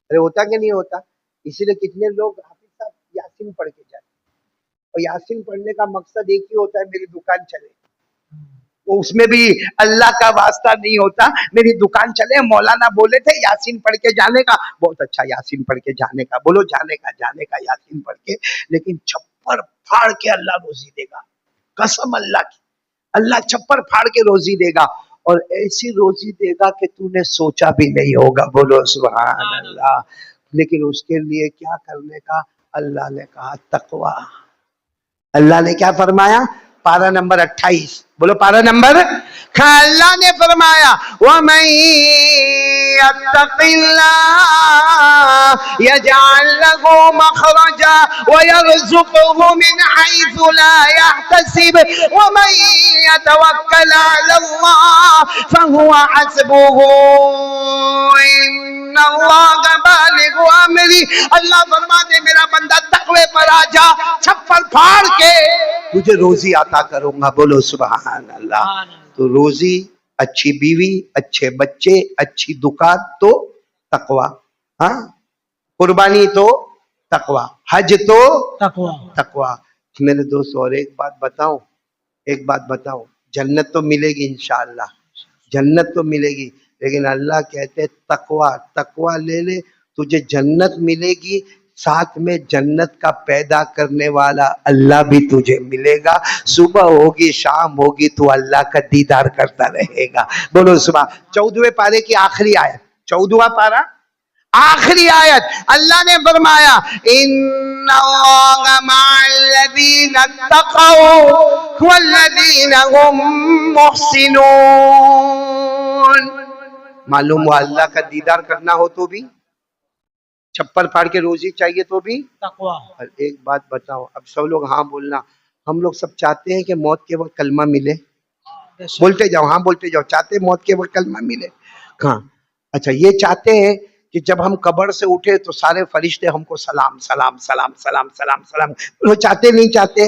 ارے ہوتا کہ نہیں ہوتا؟ اسی لیے کتنے لوگ حافظ صاحب یاسین پڑھ کے جاتے ہیں، اور یاسین پڑھنے کا مقصد ایک ہی ہوتا ہے میری دکان چلے، اس میں بھی اللہ کا واسطہ نہیں ہوتا، میری دکان چلے۔ مولانا بولے تھے یاسین پڑھ کے جانے کا، بہت اچھا یاسین پڑھ کے جانے کا، بولو جانے کا یاسین پڑھ کے، لیکن چھپر پھاڑ کے اللہ روزی دے گا، قسم اللہ کی، اللہ چھپر پھاڑ کے روزی دے گا، اور ایسی روزی دے گا کہ تو نے سوچا بھی نہیں ہوگا، بولو سبحان اللہ۔ لیکن اس کے لیے کیا کرنے کا؟ اللہ نے کہا تقوی۔ اللہ نے کیا فرمایا؟ پارہ نمبر 28، بولو پارہ نمبر، اللہ نے فرمایا وَمَن يَتَّقِ اللَّهَ يَجْعَل لَّهُ مَخْرَجًا وَيَرْزُقْهُ مِنْ حَيْثُ لَا يَحْتَسِبُ وَمَن يَتَوَكَّلْ عَلَى اللَّهِ فَهُوَ حَسْبُهُ إِنَّ اللَّهَ بَالِغُ أَمْرِهِ۔ اللہ فرماتے میرا بندہ تقوی پر آ جا، چھپر پھاڑ کے تجھے روزی عطا کروں گا، بولو سبحان اللہ۔ تو روزی، اچھی بیوی، اچھے بچے، اچھی دکان تو تقوی، ہاں قربانی تو تقوی، حج تو تقوی تقوی۔ میرے دوست اور ایک بات بتاؤں، جنت تو ملے گی انشاءاللہ، جنت تو ملے گی، لیکن اللہ کہتے تقوی لے لے، تجھے جنت ملے گی، ساتھ میں جنت کا پیدا کرنے والا اللہ بھی تجھے ملے گا، صبح ہوگی شام ہوگی تو اللہ کا دیدار کرتا رہے گا، بولو صبح۔ 14ویں پارے کی آخری آیت، 14واں پارہ آخری آیت، اللہ نے فرمایا ان اللہ مع الذین اتقوا والذین هم محسنون۔ معلوم ہوا اللہ کا دیدار کرنا ہو تو بھی، چھپر پھاڑ کے روزی چاہیے تو بھی تقوی اور ایک بات بتاؤ، اب سب لوگ ہاں بولنا، ہم لوگ سب چاہتے ہیں کہ موت کے وقت کلمہ ملے، بولتے جاؤ، ہاں بولتے جاؤ، چاہتے ہیں موت کے وقت کلمہ ملے، ہاں اچھا یہ چاہتے ہیں کہ جب ہم قبر سے اٹھے تو سارے فرشتے ہم کو سلام سلام سلام سلام سلام سلام، وہ چاہتے نہیں چاہتے؟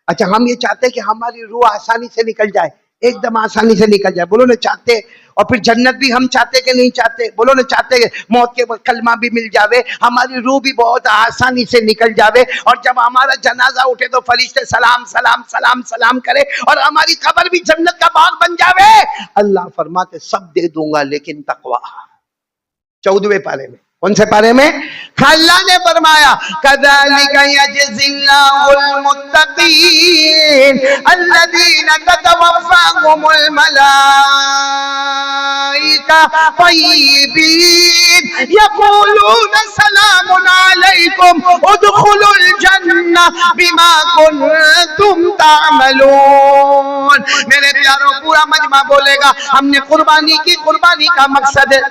اچھا ہم یہ چاہتے ہیں کہ ہماری روح آسانی سے نکل جائے، ایک دم آسانی سے نکل جائے، بولو نا چاہتے؟ اور پھر جنت بھی ہم چاہتے کہ نہیں چاہتے؟ بولو نا چاہتے، موت کے وقت کلمہ بھی مل جاوے، ہماری روح بھی بہت آسانی سے نکل جاوے، اور جب ہمارا جنازہ اٹھے تو فرشتے سلام سلام سلام سلام کرے، اور ہماری قبر بھی جنت کا باغ بن جاوے۔ اللہ فرماتے سب دے دوں گا لیکن تقوی۔ 14ویں پارے میں، کون سے پارے میں؟ اللہ نے فرمایا كَذَلِكَ يَجْزِي اللَّهُ الْمُتَّقِينَ الَّذِينَ تَتَوَفَّاهُمُ الْمَلَائِكَةُ طَيِّبِينَ يَقُولُونَ سَلَامٌ عَلَيْكُمْ ادْخُلُوا الْجَنَّةَ بِمَا كُنتُمْ تَعْمَلُونَ۔ میرے پیاروں پورا مجمع بولے گا ہم نے قربانی کی، قربانی کا مقصد ہے،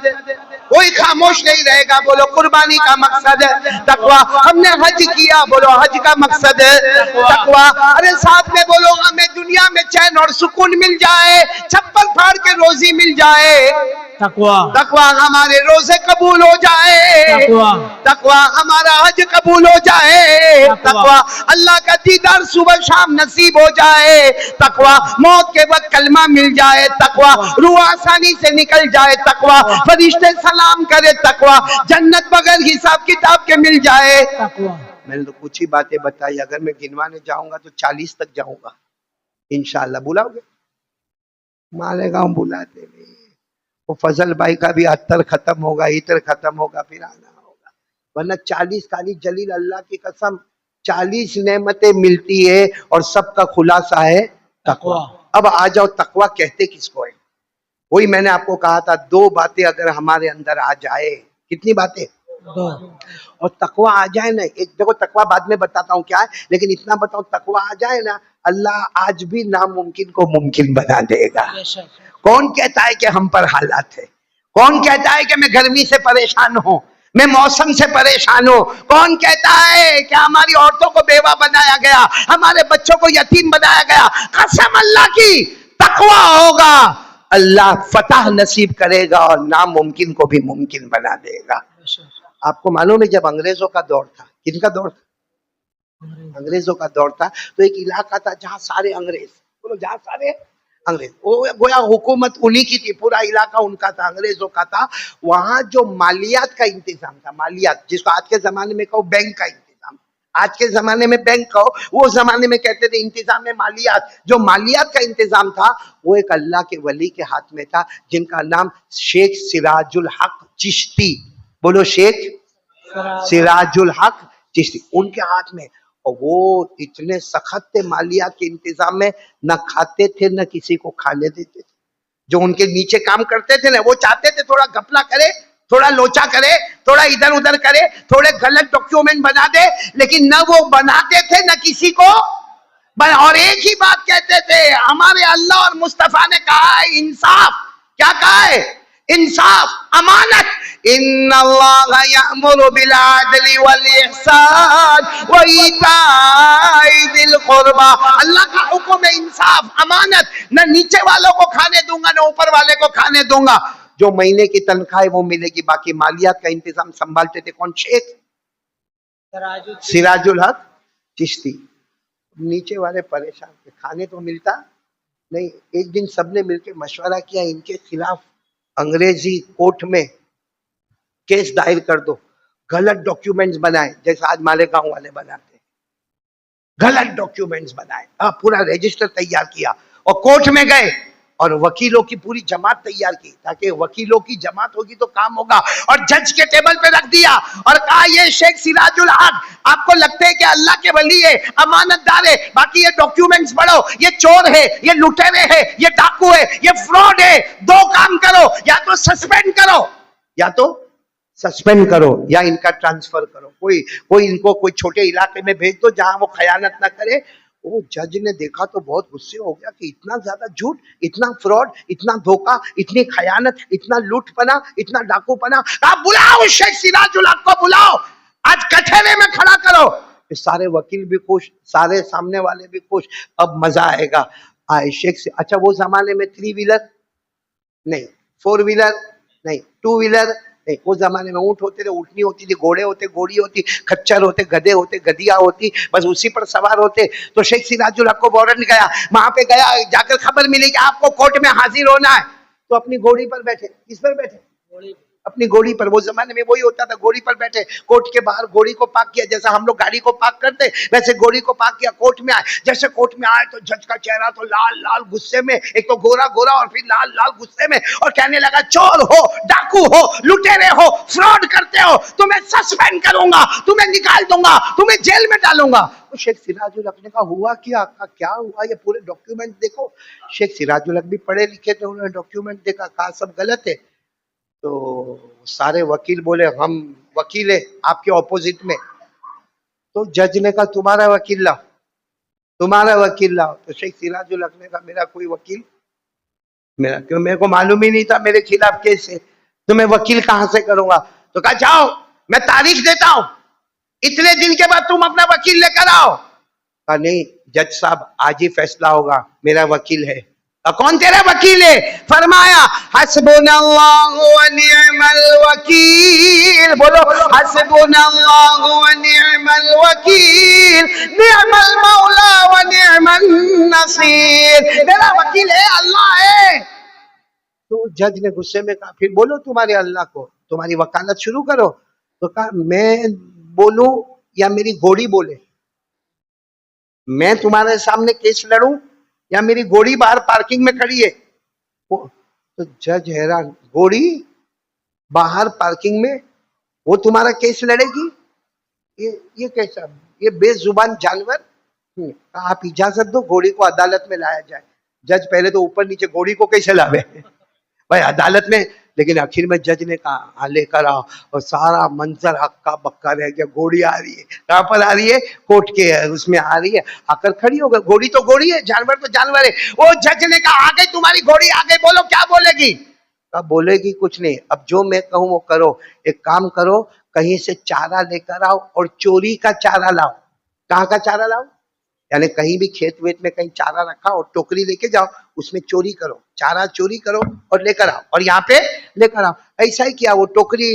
کوئی خاموش نہیں رہے گا، بولو قربانی کا مقصد ہے تقوی۔ ہم نے حج کیا، بولو حج کا مقصد ہے تقوی۔ ارے ساتھ میں بولو ہمیں دنیا میں چین اور سکون مل جائے، چھپر پھاڑ کے روزی مل جائے تقوی تقوی، ہمارے روزے قبول ہو جائے تقوی، ہمارا حج قبول ہو جائے تقوی، اللہ کا دیدار صبح شام نصیب ہو جائے تقوی، موت کے وقت کلمہ مل جائے تقوی، روح آسانی سے نکل جائے تقوی، فرشتے سلام کرے تقوی، جنت بغیر حساب کتاب کے مل جائے تقوی۔ میں نے تو کچھ ہی باتیں بتائی، اگر میں گنوانے جاؤں گا تو 40 تک جاؤں گا انشاءاللہ۔ بلاؤ گے؟ مالیگاؤں بلاتے نہیں، وہ فضل بھائی کا بھی عطر ختم ہوگا, عطر ختم ہوگا, پھر آنا ہوگا. ورنہ 40 جلیل اللہ کی قسم 40 نعمتیں ملتی ہے اور سب کا خلاصہ ہے تقوی. اب آ جاؤ تقوی کہتے کس کو ہے؟ وہی میں نے آپ کو کہا تھا 2 باتیں اگر ہمارے اندر آ جائے. کتنی باتیں؟ 2. اور تقوی آ جائے نا, ایک دیکھو تقوی بعد میں بتاتا ہوں کیا ہے, لیکن اتنا بتاؤں تقوی آ جائے نا, اللہ آج بھی ناممکن کو ممکن بنا دے گا. کون کہتا ہے کہ ہم پر حالات ہے؟ کون کہتا ہے کہ میں گرمی سے پریشان ہوں, میں موسم سے پریشان ہوں؟ کون کہتا ہے کہ ہماری عورتوں کو بیوہ بنایا گیا, ہمارے بچوں کو یتیم بنایا گیا؟ قسم اللہ کی, تقوی ہوگا اللہ فتح نصیب کرے گا اور ناممکن کو بھی ممکن بنا دے گا. آپ کو معلوم ہے جب انگریزوں کا دور تھا, کن کا دور تھا؟ انگریزوں کا دور تھا. تو ایک علاقہ تھا جہاں سارے انگریز, بولو جہاں سارے انگریز, وہ گویا حکومت انہی کی تھی, پورا علاقہ ان کا تھا, انگریزوں کا تھا. وہاں جو مالیات کا انتظام تھا, مالیات جس کو آج کے زمانے میں کہو بینک کا انتظام, آج کے زمانے میں بینک کہو, وہ زمانے میں کہتے تھے انتظام مالیات. جو مالیات کا انتظام تھا وہ ایک اللہ کے ولی کے ہاتھ میں تھا جن کا نام شیخ سراج الحق چشتی, بولو شیخ سراج الحق چشتی, ان کے ہاتھ میں. اور وہ اتنے سخت تھے مالیات کے انتظام میں, نہ کھاتے تھے نہ کسی کو کھانے دیتے تھے. جو ان کے نیچے کام کرتے تھے نا, وہ چاہتے تھے تھوڑا گھپلا کرے, تھوڑا لوچا کرے, تھوڑا ادھر ادھر کرے, تھوڑے غلط ڈاکیومنٹ بنا دے, لیکن نہ وہ بناتے تھے نہ کسی کو. اور ایک ہی بات کہتے تھے, ہمارے اللہ اور مصطفیٰ نے کہا ہے انصاف. کیا کہا ہے؟ انصاف, امانت. ان اللہ یأمر بالعدل والاحسان وایتاء ذی القربى, اللہ کا حکم ہے انصاف, امانت. نہ نیچے والوں کو کھانے دوں گا نہ اوپر والے کو کھانے دوں گا. جو مہینے کی تنخواہ ہے وہ ملے گی, باقی مالیات کا انتظام سنبھالتے تھے کون؟ شیخ سراج الحق چشتی. نیچے والے پریشان تھے, کھانے تو ملتا نہیں. ایک دن سب نے مل کے مشورہ کیا, ان کے خلاف انگریزی کورٹ میں کیس دائر کر دو. غلط ڈاکیومنٹس بنائے جیسا آج مالیگاؤں والے بناتے ہیں, غلط ڈاکیومنٹس بنائے, پورا رجسٹر تیار کیا اور کورٹ میں گئے اور وکیلوں کی پوری جماعت تیار کی, تاکہ وکیلوں کی جماعت ہوگی تو کام ہوگا. اور جج کے ٹیبل پہ رکھ دیا اور کہا یہ شیخ سراج الحق آپ کو لگتے ہے کہ اللہ کے ولی ہے, امانت دار ہے, باقی یہ ڈاکیومنٹس پڑھو, یہ چور ہے, یہ لٹیرے ہے, یہ ڈاکو ہے, یہ فراڈ ہے. 2 کام کرو, یا تو سسپینڈ کرو, یا تو سسپینڈ کرو, یا ان کا ٹرانسفر کرو. کوئی ان کو کوئی چھوٹے علاقے میں بھیج دو جہاں وہ خیانت نہ کرے. وہ جج نے دیکھا تو بہت غصے ہو گیا کہ اتنا زیادہ جھوٹ, اتنا فراڈ, اتنا دھوکہ, اتنی خیانت, اتنا لوٹ پنا, اتنا ڈاکو پنا. آپ بلاؤ شیخ سراج الحق کو, بلاؤ, آج کٹہرے میں کھڑا کرو. سارے وکیل بھی خوش, سارے سامنے والے بھی خوش, اب مزہ آئے گا. آئے شیخ سے, اچھا وہ زمانے میں 3 ویلر نہیں, 4 ویلر نہیں, 2 ویلر نہیں, وہ زمانے میں اونٹ ہوتے تھے, اونٹنی ہوتی تھی, گھوڑے ہوتے, گھوڑی ہوتی, کچر ہوتے, گدھے ہوتے, گدھیا ہوتی, بس اسی پر سوار ہوتے. تو شیخ سراج الحق کو وارنٹ گیا, وہاں پہ گیا, جا کر خبر ملی کہ آپ کو کورٹ میں حاضر ہونا ہے. تو اپنی گھوڑی پر بیٹھے. کس پر بیٹھے؟ اپنی گھوڑی پر. وہ زمانے میں وہی ہوتا تھا, گھوڑی پر بیٹھے, کورٹ کے باہر گھوڑی کو پارک کیا, جیسا ہم لوگ گاڑی کو پارک کرتے ویسے گھوڑی کو پارک کیا. کورٹ میں آئے, جیسے کورٹ میں آئے تو جج کا چہرہ تو لال لال غصے میں, ایک تو گورا گورا اور پھر لال لال غصے میں, اور کہنے لگا چور ہو, ڈاکو ہو, لٹیرے ہو, فراڈ کرتے ہو, تمہیں سسپینڈ کروں گا, تمہیں نکال دوں گا, تمہیں جیل میں ڈالوں گا. تو شیخ سراج الحق نے کہا ہوا کیا ہوا, یہ پورے ڈاکیومنٹ دیکھو. شیخ سراج الحق بھی پڑھے لکھے تھے, انہوں نے ڈاکیومنٹ دیکھا, کہا سب غلط ہے. تو سارے وکیل بولے ہم وکیل ہیں آپ کے اپوزٹ میں. تو جج نے کہا تمہارا وکیل لاؤ, تمہارا وکیل لاؤ. تو شیخ سراج الحق نے کہا میرا کوئی وکیل, میرے کو معلوم ہی نہیں تھا میرے خلاف کیس ہے, تو میں وکیل کہاں سے کروں گا. تو کہا جاؤ میں تاریخ دیتا ہوں, اتنے دن کے بعد تم اپنا وکیل لے کر آؤ. کہا نہیں جج صاحب آج ہی فیصلہ ہوگا, میرا وکیل ہے. کون تیرا وکیل ہے؟ فرمایا حسبنا اللہ ونعم الوکیل. بولو حسبنا اللہ ونعم الوکیل, نعم المولا ونعم النصیر. میرا وکیل ہے, اللہ ہے. تو جج نے غصے میں کہا پھر بولو تمہارے اللہ کو, تمہاری وکالت شروع کرو. تو کہا میں بولوں یا میری گھوڑی بولے, میں تمہارے سامنے کیس لڑوں یا میری گھوڑی باہر پارکنگ میں کھڑی ہے. تو جج حیران, گھوڑی باہر پارکنگ میں, وہ تمہارا کیس لڑے گی؟ یہ کیسا, یہ بے زبان جانور. آپ اجازت دو گھوڑی کو عدالت میں لایا جائے. جج پہلے تو اوپر نیچے, گھوڑی کو کیسے لاوے بھائی عدالت میں, لیکن آخر میں جج نے کہا ہاں لے کر آؤ, اور سارا منظر ہکا بکا رہ گیا. گھوڑی آ رہی ہے, کہاں پر آ رہی ہے؟ کورٹ کے اس میں آ رہی ہے, آ کر کھڑی ہو گئی. گھوڑی تو گھوڑی ہے, جانور تو جانور ہے. وہ جج نے کہا آ گئی تمہاری گھوڑی, آ گئی, بولو کیا بولے گی؟ کہا بولے گی کچھ نہیں, اب جو میں کہوں وہ کرو. ایک کام کرو, کہیں سے چارہ لے کر آؤ اور چوری کا چارہ لاؤ. کہاں کا چارہ لاؤ؟ یعنی کہیں بھی کھیت ویت میں کہیں چارہ رکھا اور ٹوکری لے کے جاؤ, اس میں چوری کرو, چارہ چوری کرو اور لے کر آؤ, اور یہاں پہ لے کر آؤ. ایسا ہی کیا, وہ ٹوکری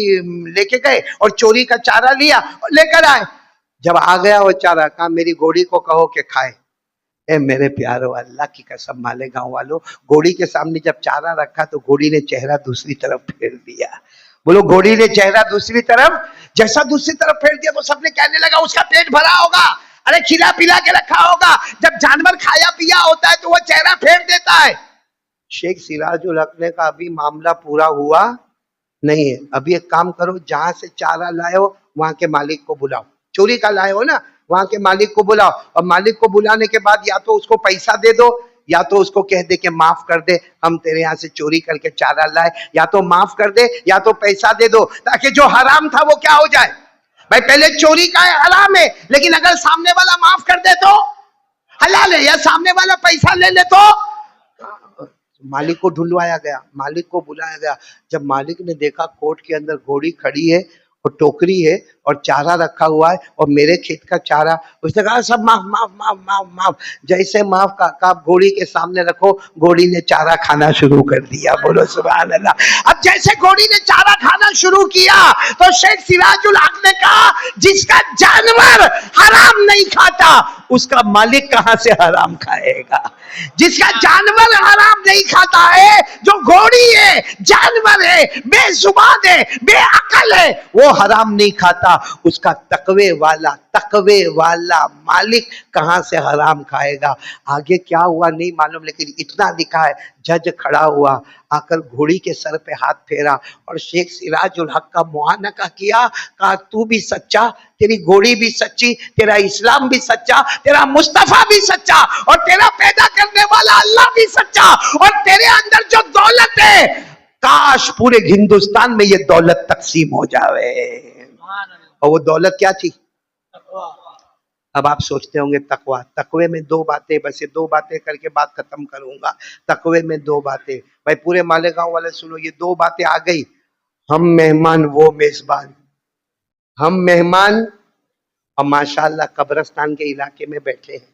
لے کے گئے اور چوری کا چارہ لیا اور لے کر آئے. جب آ گیا وہ چارہ, کہا میری گھوڑی کو کہو کہ کھائے. اے میرے پیارو, اللہ کی قسم مالے گاؤں والوں, گھوڑی کے سامنے جب چارہ رکھا تو گھوڑی نے چہرہ دوسری طرف پھیر دیا. بولو گھوڑی نے چہرہ دوسری طرف, جیسا دوسری طرف پھیر دیا تو سب نے کہنے لگا اس کا پیٹ بھرا ہوگا, ارے کھلا پلا کے رکھا ہوگا. جب جانور کھایا پیا ہوتا ہے تو وہ چہرہ پھیر دیتا ہے. شیخ سراج الحق نے کہا ابھی معاملہ پورا ہوا نہیں ہے, ابھی ایک کام کرو, جہاں سے چارہ لائے ہو وہاں کے مالک کو بلاؤ. چوری کا لائے ہو نا, وہاں کے مالک کو بلاؤ, اور مالک کو بلانے کے بعد یا تو اس کو پیسہ دے دو, یا تو اس کو کہہ دے کہ معاف کر دے, ہم تیرے یہاں سے چوری کر کے چارہ لائے. یا تو معاف کر دے یا تو پیسہ دے دو, تاکہ جو حرام تھا وہ کیا ہو جائے. بھائی پہلے چوری کا ہے, حرام ہے, لیکن اگر سامنے والا معاف کر دے تو حلال ہے, یا سامنے والا پیسہ لے لے تو. مالک کو ڈھلوایا گیا, مالک کو بلایا گیا. جب مالک نے دیکھا کورٹ کے اندر گھوڑی کھڑی ہے اور ٹوکری ہے اور چارہ رکھا ہوا ہے اور میرے کھیت کا چارہ, اس نے کہا سب معاف معاف معاف معاف معاف. جیسے معاف کا گھوڑی کے سامنے رکھو, گھوڑی نے چارہ کھانا شروع کر دیا. بولو سبحان اللہ. اب جیسے گھوڑی نے چارہ کھانا شروع کیا تو شیخ سراج الحق نے کہا جس کا جانور حرام نہیں کھاتا اس کا مالک کہاں سے حرام کھائے گا. جس کا جانور حرام نہیں کھاتا ہے, جو گھوڑی ہے, جانور ہے, بے زبان ہے, بے عقل ہے, وہ حرام نہیں کھاتا, اس کا تقوی والا مالک کہاں سے حرام کھائے گا. آگے کیا ہوا نہیں معلوم, لیکن اتنا لکھا ہے, جج کھڑا ہوا, آ کر گھوڑی کے سر پہ ہاتھ پھیرا اور شیخ سراج الحق کا معانقہ کیا. کہا تو بھی سچا, تیری گھوڑی بھی سچی, تیرا اسلام بھی سچا, تیرا مصطفیٰ بھی سچا, اور تیرا پیدا کرنے والا اللہ بھی سچا, اور تیرے اندر جو دولت ہے کاش پورے ہندوستان میں یہ دولت تقسیم ہو جاوے. اور وہ دولت کیا تھی؟ اب آپ سوچتے ہوں گے تقوی. تقوی میں دو باتیں, بس یہ دو باتیں کر کے بات ختم کروں گا. تقوی میں دو باتیں, بھائی پورے مالیگاؤں والے سنو, یہ دو باتیں آ گئی. ہم مہمان وہ میزبان. ہم مہمان, اور ماشاءاللہ قبرستان کے علاقے میں بیٹھے ہیں.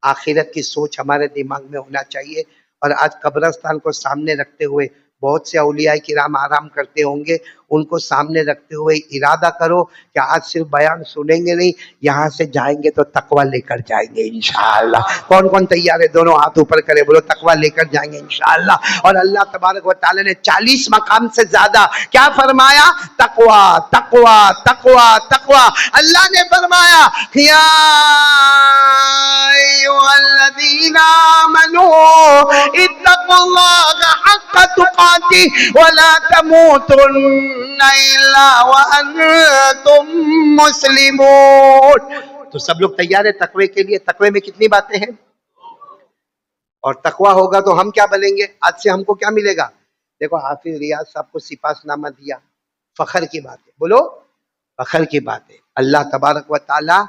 آخرت کی سوچ ہمارے دماغ میں ہونا چاہیے. اور آج قبرستان کو سامنے رکھتے ہوئے بہت سے اولیاء کرام آرام کرتے ہوں گے, ان کو سامنے رکھتے ہوئے ارادہ کرو کہ آج صرف بیان سنیں گے نہیں, یہاں سے جائیں گے تو تقوی لے کر جائیں گے انشاءاللہ. کون کون تیار ہے؟ دونوں ہاتھ اوپر کرے, بولو تقوی لے کر جائیں گے انشاءاللہ. اور اللہ تبارک و تعالی نے 40 مقام سے زیادہ کیا فرمایا؟ تقوی تقوی تقوی تقوی. اللہ نے فرمایا یا ایھا الذین آمنوا اتقوا اللہ حق تقاته ولا تموتن الا وانتم مسلمون. تو سب لوگ تیار ہیں تقوی کے لیے؟ تقوی میں کتنی باتیں ہیں؟ اور تقوی ہوگا تو ہم کیا بنیں گے؟ آج سے ہم کو کیا ملے گا؟ دیکھو حافظ ریاض صاحب کو سپاس نامہ دیا, فخر کی بات ہے. بولو فخر کی بات ہے. اللہ تبارک و تعالی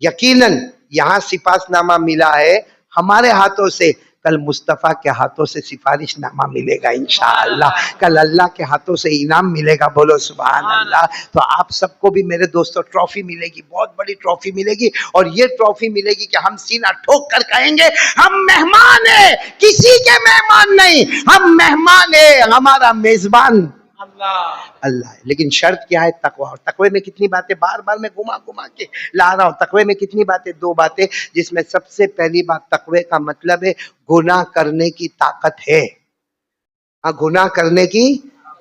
یقیناً یہاں سپاس نامہ ملا ہے ہمارے ہاتھوں سے, کل مصطفیٰ کے ہاتھوں سے سفارش نامہ ملے گا انشاءاللہ, کل اللہ کے ہاتھوں سے انعام ملے گا. بولو سبحان اللہ. تو آپ سب کو بھی میرے دوستو ٹرافی ملے گی, بہت بڑی ٹرافی ملے گی, اور یہ ٹرافی ملے گی کہ ہم سینہ ٹھوک کر کہیں گے ہم مہمان ہیں, کسی کے مہمان نہیں, ہم مہمان ہیں, ہمارا میزبان اللہ ہے. لیکن شرط کیا ہے؟ تقوی. اور تقوی میں کتنی باتیں, بار بار میں گھما گھما کے لا رہا ہوں. تقوی میں کتنی باتیں؟ دو باتیں, جس میں سب سے پہلی بات تقوی کا مطلب ہے گناہ کرنے کی طاقت ہے. گناہ کرنے کی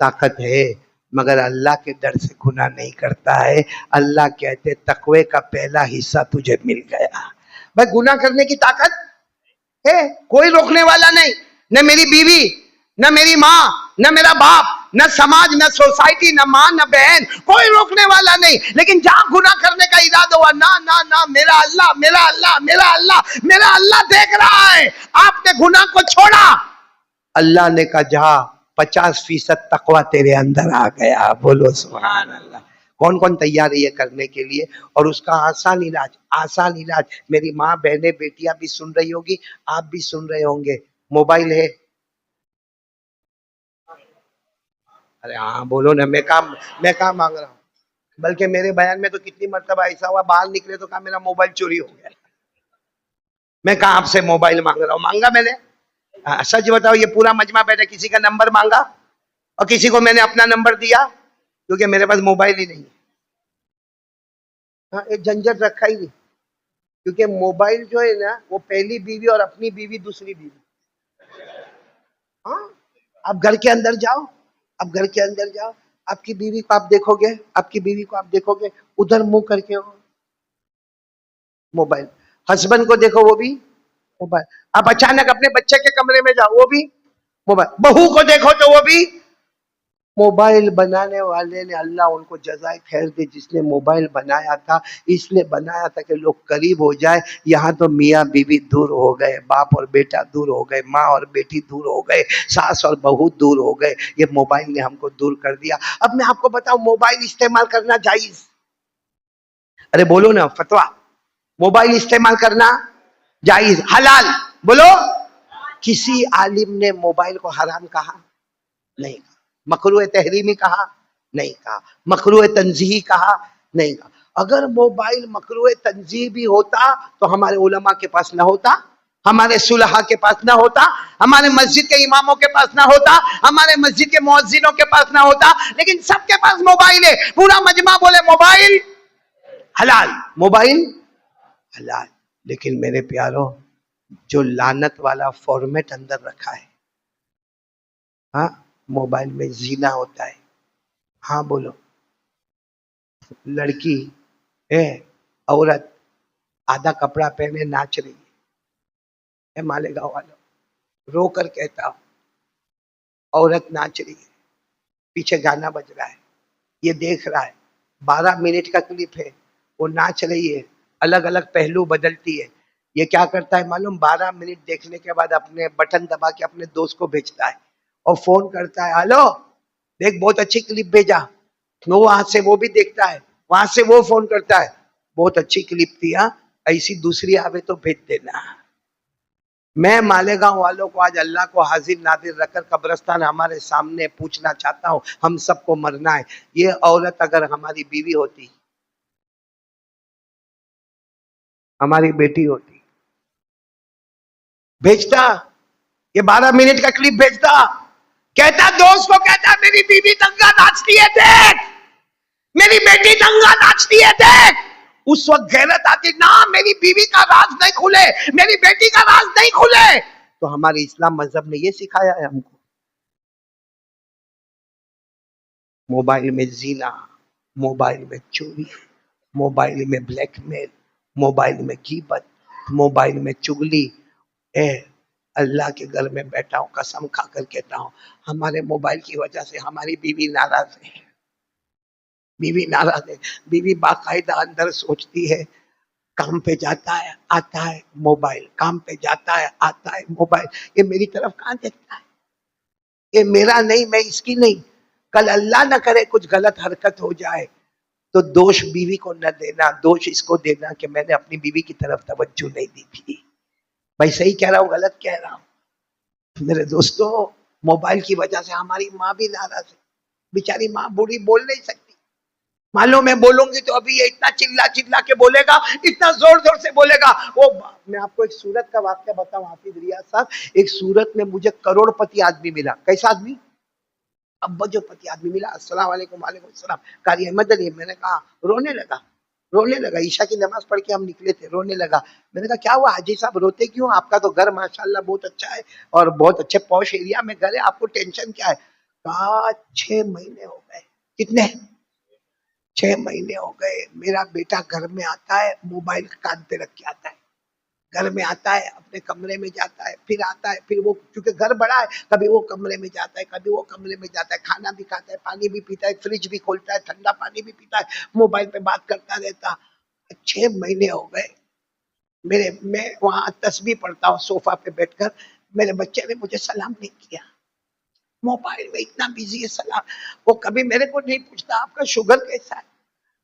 طاقت ہے, مگر اللہ کے ڈر سے گناہ نہیں کرتا ہے. اللہ کہتے تقوی کا پہلا حصہ تجھے مل گیا. بھائی گناہ کرنے کی طاقت ہے, کوئی روکنے والا نہیں. نہ میری بیوی نہ میری ماں، نہ میرا باپ، نہ سماج، نہ سوسائٹی، نہ ماں، نہ بہن، کوئی روکنے والا نہیں. لیکن جہاں گناہ کرنے کا ارادہ ہوا، نہ نہ نہ، میرا اللہ، میرا اللہ، میرا اللہ، میرا اللہ دیکھ رہا ہے. آپ نے گناہ کو چھوڑا، اللہ نے کہا جا 50% تقوی تیرے اندر آ گیا. بولو سبحان اللہ. کون کون تیار ہے یہ کرنے کے لیے؟ اور اس کا آسان علاج، آسان علاج. میری ماں، بہنیں، بیٹیاں بھی سن رہی ہوگی، آپ بھی سن رہے ہوں گے. موبائل ہے؟ ارے ہاں بولو نا. میں کہاں مانگ رہا ہوں. بلکہ میرے بیان میں تو کتنی مرتبہ ایسا ہوا، باہر نکلے تو کہا میرا موبائل چوری ہو گیا. میں کہاں آپ سے موبائل مانگ رہا ہوں؟ مانگا میں نے؟ سچ بتاؤ، یہ پورا مجمع بیٹھا کسی کا نمبر مانگا اور کسی کو میں نے اپنا نمبر دیا؟ کیونکہ میرے پاس موبائل ہی نہیں ہے. ہاں، ایک جھنجٹ رکھا ہی نہیں. کیونکہ موبائل جو ہے نا، وہ پہلی بیوی اور اپنی بیوی دوسری بیوی. ہاں، آپ گھر کے اندر جاؤ، آپ گھر کے اندر جاؤ، آپ کی بیوی کو آپ دیکھو گے، آپ کی بیوی کو آپ دیکھو گے ادھر منہ کر کے ہو موبائل. ہسبینڈ کو دیکھو وہ بھی موبائل. آپ اچانک اپنے بچے کے کمرے میں جاؤ، وہ بھی موبائل. بہو کو دیکھو تو وہ بھی موبائل. بنانے والے نے اللہ ان کو جزائے خیر دے، جس نے موبائل بنایا تھا اس لیے بنایا تھا کہ لوگ قریب ہو جائے. یہاں تو میاں بیوی دور ہو گئے، باپ اور بیٹا دور ہو گئے، ماں اور بیٹی دور ہو گئے، ساس اور بہو دور ہو گئے. یہ موبائل نے ہم کو دور کر دیا. اب میں آپ کو بتاؤں، موبائل استعمال کرنا جائز؟ ارے بولو نا فتویٰ. موبائل استعمال کرنا جائز، حلال؟ بولو. کسی عالم نے موبائل کو حرام کہا؟ نہیں کہا. مکروہ تحریمی کہا؟ نہیں کہا. مکروہ تنزیہی کہا؟ نہیں کہا. اگر موبائل مکروہ تنزیہی ہوتا تو ہمارے علماء کے پاس نہ ہوتا، ہمارے صلحاء کے پاس نہ ہوتا، ہمارے مسجد کے اماموں کے پاس نہ ہوتا، ہمارے مسجد کے مؤذنوں کے پاس نہ ہوتا. لیکن سب کے پاس موبائل ہے. پورا مجمع بولے موبائل حلال، موبائل حلال. لیکن میرے پیارو، جو لعنت والا فارمیٹ اندر رکھا ہے، ہاں، موبائل میں زینا ہوتا ہے. ہاں بولو. لڑکی عورت آدھا کپڑا پہنے ناچ رہی ہے. مالیگاؤں والوں، رو کر کہتا ہوں، عورت ناچ رہی ہے، پیچھے گانا بج رہا ہے، یہ دیکھ رہا ہے. 12 منٹ کا کلپ ہے، وہ ناچ رہی ہے، الگ الگ پہلو بدلتی ہے. یہ کیا کرتا ہے معلوم؟ 12 منٹ دیکھنے کے بعد اپنے بٹن دبا کے اپنے دوست کو بھیجتا ہے اور فون کرتا ہے، ہلو دیکھ بہت اچھی کلپ بھیجا. وہ وہاں سے وہ بھی دیکھتا ہے، وہاں سے وہ فون کرتا ہے، بہت اچھی کلپ تھی، ہاں ایسی دوسری آوے تو بھیج دینا. میں مالیگاؤں والوں کو آج اللہ کو حاضر ناظر رکھ کر قبرستان ہمارے سامنے پوچھنا چاہتا ہوں، ہم سب کو مرنا ہے. یہ عورت اگر ہماری بیوی ہوتی، ہماری بیٹی ہوتی، بھیجتا یہ 12 منٹ کا کلپ؟ بھیجتا، کہتا دوست کو، کہتا میری بیوی دنگا ناچتی ہے دیکھ، میری بیٹی دنگا ناچتی ہے دیکھ. اس وقت غیرت آتی، نہ میری بیوی کا راز نہیں کھلے، میری بیٹی کا راز نہیں کھلے. تو ہمارے اسلام مذہب نے یہ سکھایا ہے ہم کو. موبائل میں زنا، موبائل میں چوری، موبائل میں بلیک میل، موبائل میں غیبت، موبائل میں چگلی. اللہ کے گھر میں بیٹھا ہوں، قسم کھا کر کہتا ہوں، ہمارے موبائل کی وجہ سے ہماری بیوی ناراض ہے. بیوی ناراض ہے. بیوی باقاعدہ اندر سوچتی ہے، کام پہ جاتا ہے آتا ہے موبائل، کام پہ جاتا ہے آتا ہے موبائل. یہ میری طرف کہاں دیکھتا ہے؟ یہ میرا نہیں، میں اس کی نہیں. کل اللہ نہ کرے کچھ غلط حرکت ہو جائے تو دوش بیوی کو نہ دینا، دوش اس کو دینا کہ میں نے اپنی بیوی کی طرف توجہ نہیں دی تھی. بھائی صحیح کہہ رہا ہوں غلط کہہ رہا ہوں؟ میرے دوستو، موبائل کی وجہ سے ہماری ماں بھی ناراض ہے. بیچاری ماں بوڑھی بول نہیں سکتی. معلوم میں بولوں گی تو ابھی یہ اتنا چلا چلا کے بولے گا، اتنا زور زور سے بولے گا. وہ میں آپ کو ایک سورت کا واقعہ بتاؤں حافظ ریاض صاحب. ایک سورت میں مجھے کروڑ پتی آدمی ملا. کیسا آدمی؟ ابا جو پتی آدمی ملا. السلام علیکم. وعلیکم السلام. قاری احمد علی. میں نے کہا، رونے لگا. عشاء کی نماز پڑھ کے ہم نکلے تھے، رونے لگا. میں نے کہا کیا ہوا حاجی صاحب، روتے کیوں؟ آپ کا تو گھر ماشاءاللہ بہت اچھا ہے اور بہت اچھے پوش ایریا میں گھر ہے، آپ کو ٹینشن کیا ہے؟ کہا 6 مہینے ہو گئے. کتنے؟ 6 مہینے ہو گئے. میرا بیٹا گھر میں آتا ہے، موبائل کان پہ رکھ کے آتا ہے. گھر میں آتا ہے اپنے کمرے میں جاتا ہے پھر آتا ہے پھر وہ کیونکہ گھر بڑا ہے کبھی وہ کمرے میں جاتا ہے کبھی وہ کمرے میں جاتا ہے کھانا بھی کھاتا ہے پانی بھی پیتا ہے فریج بھی کھولتا ہے ٹھنڈا پانی بھی پیتا ہے موبائل پہ بات کرتا رہتا 6 مہینے ہو گئے میں وہاں تسبیح پڑھتا ہوں صوفہ پہ بیٹھ کر میرے بچے نے مجھے سلام نہیں کیا موبائل میں اتنا بزی ہے سلام وہ کبھی میرے کو نہیں پوچھتا آپ کا شوگر کیسا ہے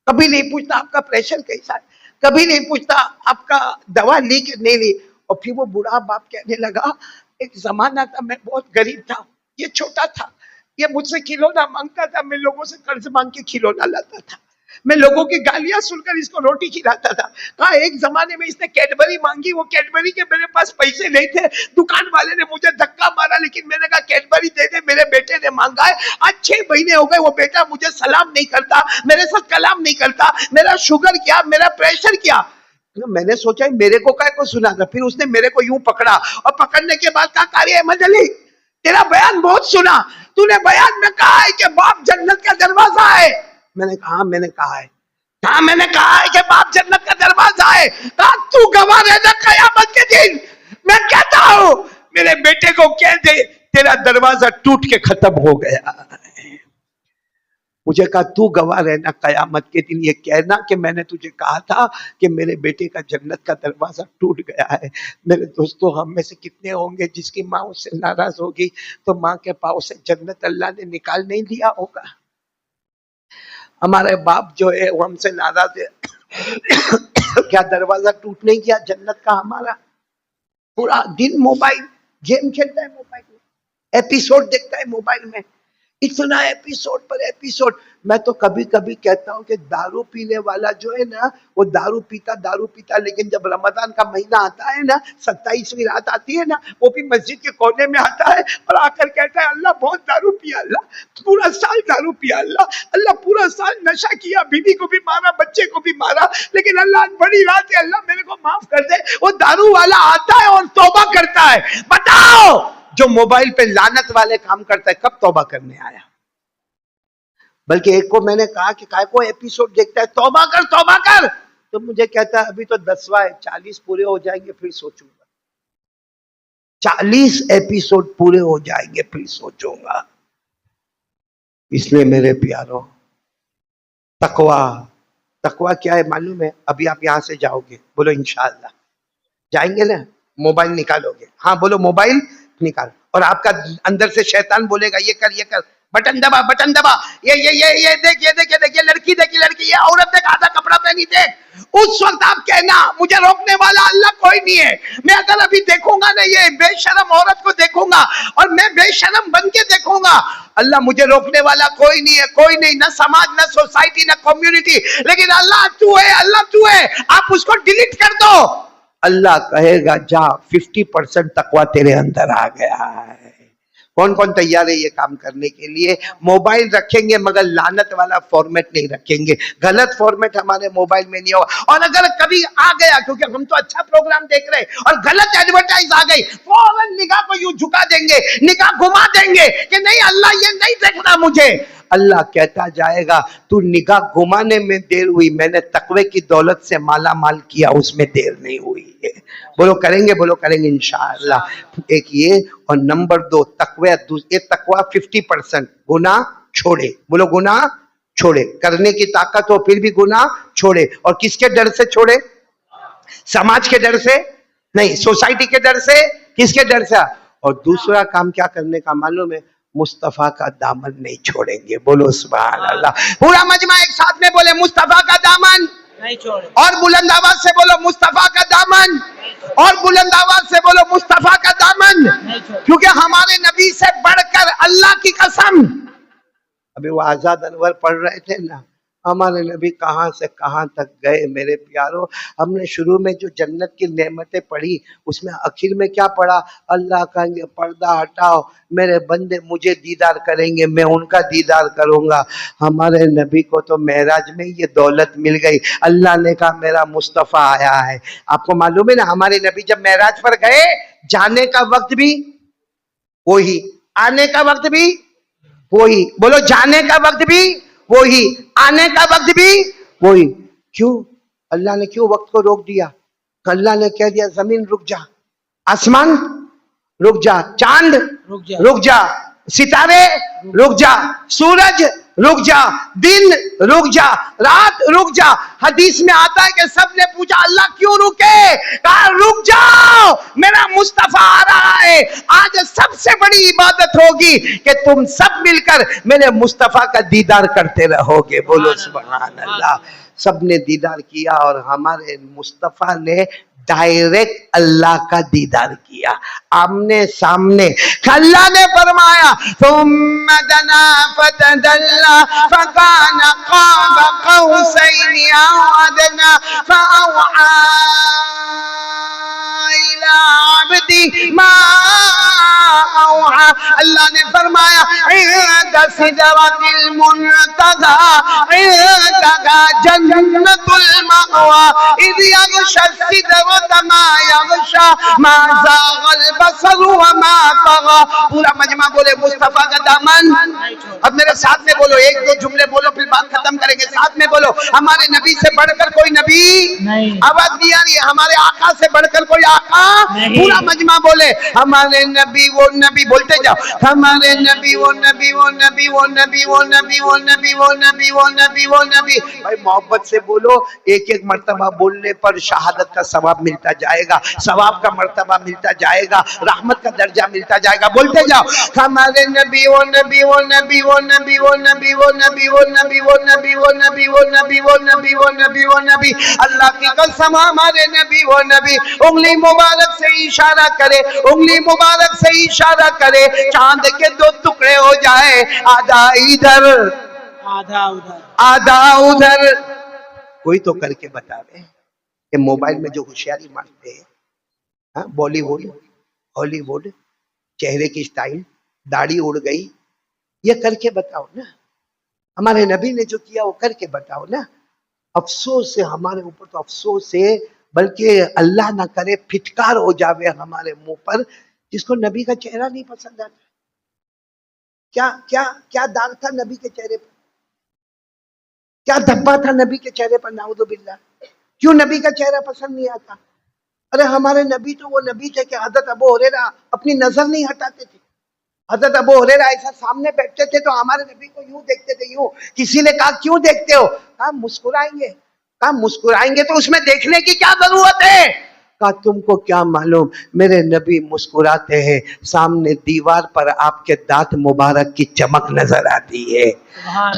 کبھی نہیں پوچھتا آپ کا پریشر کیسا ہے کبھی نہیں پوچھتا آپ کا دوا لی کہ نہیں لی اور پھر وہ بوڑھا باپ کہنے لگا ایک زمانہ تھا میں بہت غریب تھا یہ چھوٹا تھا یہ مجھ سے کھلونا مانگتا تھا میں لوگوں سے قرض مانگ کے کھلونا لاتا تھا میں لوگوں کی گالیاں سن کر اس کو روٹی کھلاتا تھا کہا ایک زمانے میں اس نے کیڈبری مانگی وہ کیڈبری کے میرے پاس پیسے نہیں تھے دکان والے نے مجھے دھکا مارا لیکن میں نے کہا کیڈبری دے دے میرے بیٹے نے مانگا ہے آج 6 مہینے ہو گئے وہ بیٹا مجھے سلام نہیں کرتا میرے ساتھ کلام نہیں کرتا میرا شوگر کیا میرا پریشر کیا میں نے سوچا میرے کو کیا کو سنا تھا پھر اس نے میرے کو یوں پکڑا اور پکڑنے کے بعد کہا قاری احمد علی تیرا بیان بہت سنا تو نے بیان میں کہا ہے کہ باپ جنت کا دروازہ ہے میں نے کہا میں نے کہا ہے ہاں میں نے کہا ہے کہ باپ جنت کا دروازہ ہے کہا تو گواہ رہنا قیامت کے دن میں کہتا ہوں میرے بیٹے کو کہہ دے تیرا دروازہ ٹوٹ کے ختم ہو گیا مجھے کہا تو گواہ رہنا قیامت کے دن یہ کہنا کہ میں نے تجھے کہا تھا کہ میرے بیٹے کا جنت کا دروازہ ٹوٹ گیا ہے میرے دوستو ہم میں سے کتنے ہوں گے جس کی ماں اس سے ناراض ہوگی تو ماں کے پاؤں سے جنت اللہ نے نکال نہیں لیا ہوگا ہمارے باپ جو ہے وہ ہم سے ناراض ہے کیا دروازہ ٹوٹ نہیں گیا جنت کا ہمارا پورا دن موبائل گیم کھیلتا ہے موبائل میں ایپیسوڈ دیکھتا ہے موبائل میں اتنا ایپیسوڈ پر ایپیسوڈ میں تو کبھی کبھی کہتا ہوں کہ دارو پینے والا جو ہے نا وہ دارو پیتا لیکن جب رمضان کا مہینہ آتا ہے نا 27ویں رات آتی ہے نا وہ بھی مسجد کے کونے میں آتا ہے اور آ کر کہتا ہے اللہ بہت دارو پیا اللہ پورا سال دارو پیا اللہ پورا سال نشہ کیا بیوی کو بھی مارا بچے کو بھی مارا لیکن اللہ بڑی رات ہے اللہ میرے کو معاف کر دے وہ دارو والا آتا ہے اور توبہ کرتا ہے بتاؤ جو موبائل پہ لعنت والے کام کرتا ہے کب توبہ کرنے آیا بلکہ ایک کو میں نے کہا کہ کائے کو ایپیسوڈ دیکھتا ہے توبہ کر تو مجھے کہتا ہے ابھی تو 10واں ہے 40 پورے ہو جائیں گے پھر سوچوں گا 40 ایپیسوڈ پورے ہو جائیں گے پھر سوچوں گا اس لیے میرے پیارو تقوی کیا ہے معلوم ہے ابھی آپ یہاں سے جاؤ گے بولو انشاءاللہ جائیں گے نا موبائل نکالو گے ہاں بولو موبائل نکال اور آپ کا اندر سے شیطان بولے گا یہ کر بٹن دبا یہ دیکھ یہ لڑکی یہ عورت دیکھ آدھا کپڑا پہنی دیکھ اس وقت آپ کہنا مجھے روکنے والا اللہ کوئی نہیں ہے میں اگر ابھی دیکھوں گا نا یہ بے شرم عورت کو دیکھوں گا اور میں بے شرم بن کے دیکھوں گا اللہ مجھے روکنے والا کوئی نہیں نہ سماج نہ سوسائٹی نہ کمیونٹی لیکن اللہ تو ہے آپ اس کو ڈیلیٹ کر دو اللہ کہے گا جا 50% تقوی تیرے اندر آ گیا ہے کون کون تیار ہے یہ کام کرنے کے لیے موبائل رکھیں گے مگر لعنت والا فارمیٹ نہیں رکھیں گے غلط فارمیٹ ہمارے موبائل میں نہیں ہوگا اور اگر کبھی آ گیا کیونکہ ہم تو اچھا پروگرام دیکھ رہے اور غلط ایڈورٹائز آ گئی فوراً نگاہ کو یوں جھکا دیں گے نگاہ گھما دیں گے کہ نہیں اللہ یہ نہیں دیکھنا مجھے اللہ کہتا جائے گا تو نگاہ گھمانے میں دیر ہوئی میں نے تقوی کی دولت سے مالا مال کیا اس میں دیر نہیں ہوئی ہے بولو کریں گے انشاءاللہ ایک یہ اور نمبر 2 تقوی 50% گناہ چھوڑے بولو گناہ چھوڑے کرنے کی طاقت ہو پھر بھی گناہ چھوڑے اور کس کے ڈر سے چھوڑے سماج کے ڈر سے نہیں سوسائٹی کے ڈر سے کس کے ڈر سے اور دوسرا کام کیا کرنے کا معلوم ہے مصطفیٰ کا دامن نہیں چھوڑیں گے بولو سبحان اللہ پورا مجمع ایک ساتھ میں بولے مصطفیٰ کا دامن نہیں چھوڑیں اور بلند آواز سے بولو مصطفیٰ کا دامن اور بلند آواز سے بولو مصطفیٰ کا دامن کیونکہ ہمارے نبی سے بڑھ کر اللہ کی قسم ابھی وہ آزاد انور پڑھ رہے تھے نا ہمارے نبی کہاں سے کہاں تک گئے میرے پیارو ہم نے شروع میں جو جنت کی نعمتیں پڑھی اس میں آخر میں کیا پڑھا اللہ کہیں گے پردہ ہٹاؤ میرے بندے مجھے دیدار کریں گے میں ان کا دیدار کروں گا ہمارے نبی کو تو معراج میں یہ دولت مل گئی اللہ نے کہا میرا مصطفیٰ آیا ہے آپ کو معلوم ہے نا ہمارے نبی جب معراج پر گئے جانے کا وقت بھی وہی آنے کا وقت بھی وہی بولو جانے کا وقت بھی وہی آنے کا وقت بھی وہی کیوں اللہ نے کیوں وقت کو روک دیا تو اللہ نے کہہ دیا زمین رک جا، آسمان رک جا، چاند رک جا، رک جا، ستارے رک جا، سورج رک جا، دن رک جا، رات رک جا۔ حدیث میں آتا ہے کہ سب نے پوچھا اللہ کیوں رکے؟ کہا رک جاؤ، میرا مصطفیٰ آ رہا ہے۔ آج سب سے بڑی عبادت ہوگی کہ تم سب مل کر میرے مصطفیٰ کا دیدار کرتے رہو گے۔ بولو سبحان اللہ۔ سب نے دیدار کیا اور ہمارے مصطفیٰ نے ڈائریکٹ اللہ کا دیدار کیا، آمنے سامنے۔ اللہ نے فرمایا ثم دنا فتدلى فكان قاب قوسين او ادنى فاوحى الى عبدي ما اوحى۔ اللہ نے فرمایا عند سدرۃ المنتہى عندها جنت المأوى اذ يغشى السدرة ما يغشى ما زاغ البصر وما طغى۔ پورا مجمع بولے مصطفیٰ کا دامن۔ اب میرے ساتھ میں بولو، ایک دو جملے بولو پھر بات ختم کریں گے۔ ساتھ میں بولو ہمارے نبی سے بڑھ کر کوئی نبی نہیں۔ آواز نہیں آ رہی ہے، ہمارے آقا سے بڑھ کر کوئی آقا نہیں۔ پورا مجمع بولے ہمارے نبی وہ نبی، بولتے جاؤ ہمارے نبی وہ نبی وہ نبی وہ نبی وہ نبی وہ نبی وہ نبی وہ نبی وہ نبی۔ بھائی محبت سے بولو، ایک ایک مرتبہ بولنے پر شہادت کا ثواب ملتا جائے گا، ثواب کا مرتبہ ملتا جائے گا، رحمت کا درجہ ملتا جائے گا۔ بولتے جاؤ ہمارے نبی وہ نبی وہ نبی وہ نبی وہ نبی وہ نبی وہ نبی وہ نبی وہ نبی وہ نبی وہ نبی وہ نبی وہ نبی۔ اللہ کی قسم ہمارے نبی وہ نبی، انگلی مبارک سے اشارہ کرے، انگلی مبارک سے اشارہ کرے، چاند کے دو ٹکڑے ہو جائے، آدھا ادھر آدھا ادھر، آدھا ادھر۔ کوئی تو کر کے بتاوے کہ موبائل میں جو ہوشیاری مارتے ہیں، بالی ووڈ ہالی ووڈ، چہرے کی سٹائل، داڑھی اڑ گئی، یہ کر کے بتاؤ نا۔ ہمارے نبی نے جو کیا وہ کر کے بتاؤ نا۔ افسوس ہے ہمارے اوپر، تو افسوس ہے بلکہ اللہ نہ کرے پھٹکار ہو جاوے ہمارے منہ پر، جس کو نبی کا چہرہ نہیں پسند آتا۔ کیا کیا کیا داغ تھا نبی کے چہرے پر، کیا دھبا تھا نبی کے چہرے پر، نعوذ باللہ۔ کیوں نبی کا چہرہ پسند نہیں آتا؟ ارے ہمارے نبی تو وہ نبی تھے کہ حضرت ابو ہریرہ اپنی نظر نہیں ہٹاتے تھے۔ حضرت ابو ہریرہ ایسا سامنے بیٹھتے تھے تو ہمارے نبی کو یوں دیکھتے تھے، یوں۔ کسی نے کہا کیوں دیکھتے ہو؟ کہا مسکرائیں گے، کہا مسکرائیں گے تو اس میں دیکھنے کی کیا ضرورت ہے؟ کہا تم کو کیا معلوم میرے نبی مسکراتے ہیں، سامنے دیوار پر آپ کے دانت مبارک کی چمک نظر آتی ہے۔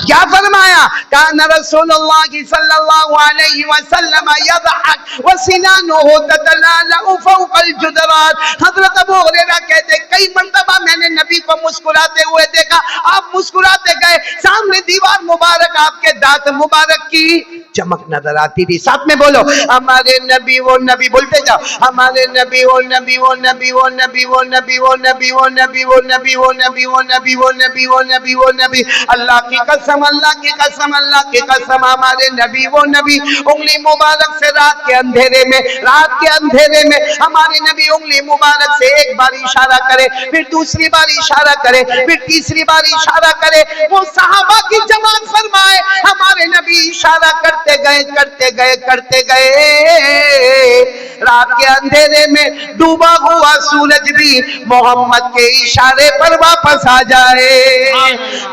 کیا فرمایا؟ کان رسول اللہ صلی اللہ علیہ وسلم یضحک وسنانہ تتلالأ فوق الجدران۔ حضرت ابو ہریرہ کہتے کئی مرتبہ میں نے نبی کو مسکراتے ہوئے دیکھا، آپ مسکراتے گئے، سامنے دیوار مبارک آپ کے دانت مبارک کی چمک نظر آتی تھی۔ ساتھ میں بولو ہمارے نبی وہ نبی، بولتے جاؤ ہمارے نبی وہ نبی وہ نبی وہ نبی وہ نبی وہ نبی وہ نبی وہ نبی وہ نبی وہ نبی وہ نبی وہ نبی وہ نبی۔ اللہ کی قسم، اللہ کی قسم، اللہ کی قسم ہمارے نبی وہ نبی۔ انگلی مبارک سے رات کے اندھیرے میں، رات کے اندھیرے میں ہمارے نبی انگلی مبارک سے ایک بار اشارہ کرے، پھر دوسری بار اشارہ کرے، پھر تیسری بار اشارہ کرے، وہ صحابہ کی جماعت فرمائے ہمارے نبی اشارہ کرتے گئے کرتے گئے کرتے گئے، رات کے اندھیرے میں ڈوبا ہوا سورج بھی محمد کے اشارے پر واپس آ جائے۔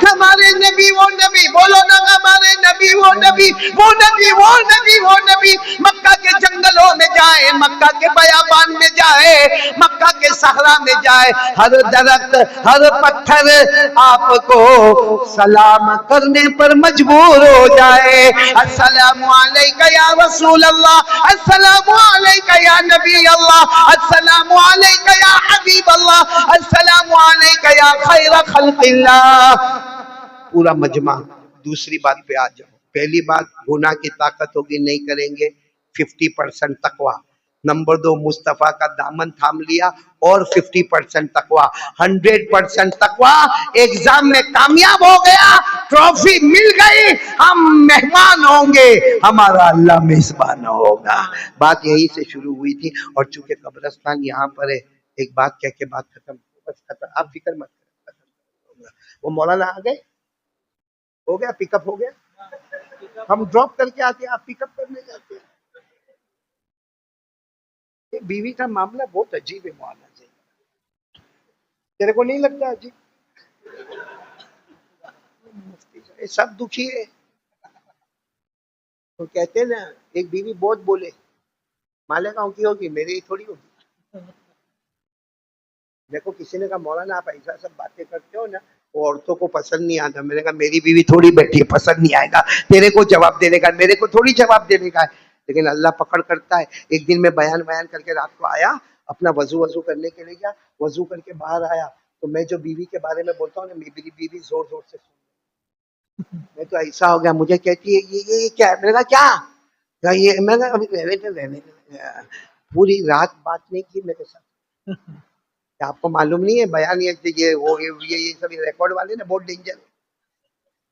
ہمارے نبی وہ نبی، بولو نا ہمارے نبی وہ نبی، وہ نبی وہ نبی وہ نبی، مکہ کے جنگلوں میں جائے، مکہ کے بیابان میں جائے، مکہ کے صحرا میں جائے، ہر درخت ہر پتھر آپ کو سلام کرنے پر مجبور ہو جائے۔ السلام علیکہ یا رسول اللہ، السلام علیکہ یا نبی اللہ، السلام علیکہ یا حبیب اللہ، السلام علیکہ یا خیر خلق اللہ۔ پورا مجمع دوسری بات پہ آ جاؤ۔ پہلی بات گناہ کی طاقت ہوگی نہیں کریں گے، 50% تقوی۔ نمبر 2 مصطفیٰ کا دامن تھام لیا اور 50% تقوی، 100% تقوی۔ ایگزام میں کامیاب ہو گیا، ٹرافی مل گئی، ہم مہمان ہوں گے، ہمارا اللہ میزبان ہوگا۔ بات یہی سے شروع ہوئی تھی، اور چونکہ قبرستان یہاں پر ہے، ایک بات کہہ کے بات ختم، بس ختم، آپ فکر مت کریں۔ وہ مولانا آ گئے، ہو گیا، پک اپ ہو گیا، ہم ڈراپ کر کے آتے ہیں، آپ پک اپ کرنے جاتے ہیں۔ بیوی کا معاملہ بہت عجیب ہے مولانا سے. تیرے کو نہیں لگتا عجیب؟ سب دکھی ہے. تو کہتے ہیں نا ایک بیوی بہت بولے مالکاؤں کی ہوگی, میری تھوڑی ہوگی. دیکھو کسی نے کہا مولانا آپ ایسا سب باتیں کرتے ہو نا وہ عورتوں کو پسند نہیں آتا. میں نے کہا میری بیوی تھوڑی بیٹھی ہے, پسند نہیں آئے گا تیرے کو جواب دینے کا, میرے کو تھوڑی جواب دینے کا ہے. لیکن اللہ پکڑ کرتا ہے. ایک دن میں بیان کر کے رات کو آیا, اپنا وضو کرنے کے لیے گیا, وضو کر کے باہر آیا تو میں جو بیوی کے بارے میں بولتا ہوں نا, میری بیوی زور زور سے سن. میں تو ایسا ہو گیا, مجھے کہتی ہے یہ کیا ہے. میں نے کہا کیا یہ, میں نے ابھی پوری رات بات نہیں کی میرے ساتھ. آپ کو معلوم نہیں ہے بیان یہ سب ریکارڈ والے نا بہت ڈینجر ہے.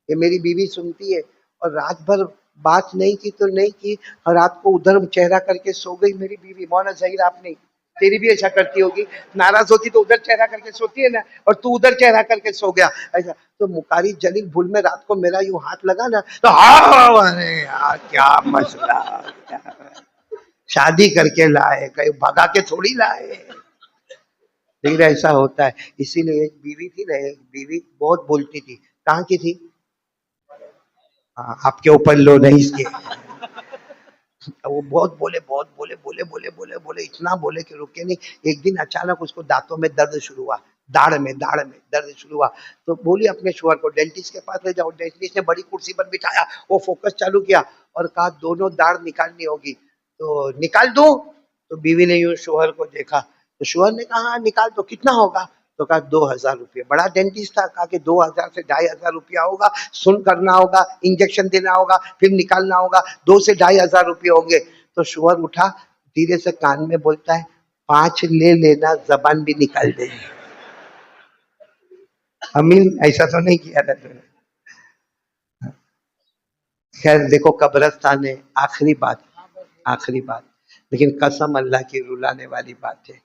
یہ میری بیوی سنتی ہے اور رات بھر بات نہیں کی تو نہیں کی, اور رات کو ادھر چہرہ کر کے سو گئی میری بیوی. مولانا ظہیر آپ نہیں, تیری بھی ایسا کرتی ہوگی, ناراض ہوتی تو ادھر چہرہ کر کے سوتی ہے نا, اور تو ادھر چہرہ کر کے سو گیا ایسا. تو مقاری جلیل بھول میں رات کو میرا یوں ہاتھ لگا نا تو ارے یار کیا مسئلہ, شادی کر کے لائے, کہیں بھگا کے تھوڑی لائے. لیکن ایسا ہوتا ہے. اسی لیے ایک بیوی تھی نا, ایک بیوی بہت بولتی تھی. کہاں کی تھی؟ آپ کے اوپر لو نہیں اس کے. وہ بہت بولے بہت بولے بولے بولے بولے بولے اتنا بولے کہ رکے نہیں. ایک دن اچانک اس کو دانتوں میں درد شروع ہوا, داڑھ میں درد شروع ہوا. تو بولی اپنے شوہر کو ڈینٹسٹ کے پاس لے جاؤ. ڈینٹسٹ نے بڑی کرسی پر بٹھایا, وہ فوکس چالو کیا اور کہا دونوں داڑھ نکالنی ہوگی. تو نکال دوں. تو بیوی نے یوں شوہر کو دیکھا, تو شوہر نے کہا ہاں نکال دو, کتنا ہوگا؟ تو کہا 2000 روپے. بڑا ڈینٹسٹ تھا, کہا کہ 2000 سے 2500 روپیہ ہوگا, سن کرنا ہوگا, انجیکشن دینا ہوگا, پھر نکالنا ہوگا, 2 سے 2500 روپے ہوں گے. تو شوہر اٹھا, دھیرے سے کان میں بولتا ہے 5 لے لینا, زبان بھی نکال دے. امین ایسا تو نہیں کیا تھا تو نے. خیر دیکھو قبرستان ہے, آخری بات, لیکن قسم اللہ کی رلانے والی بات ہے.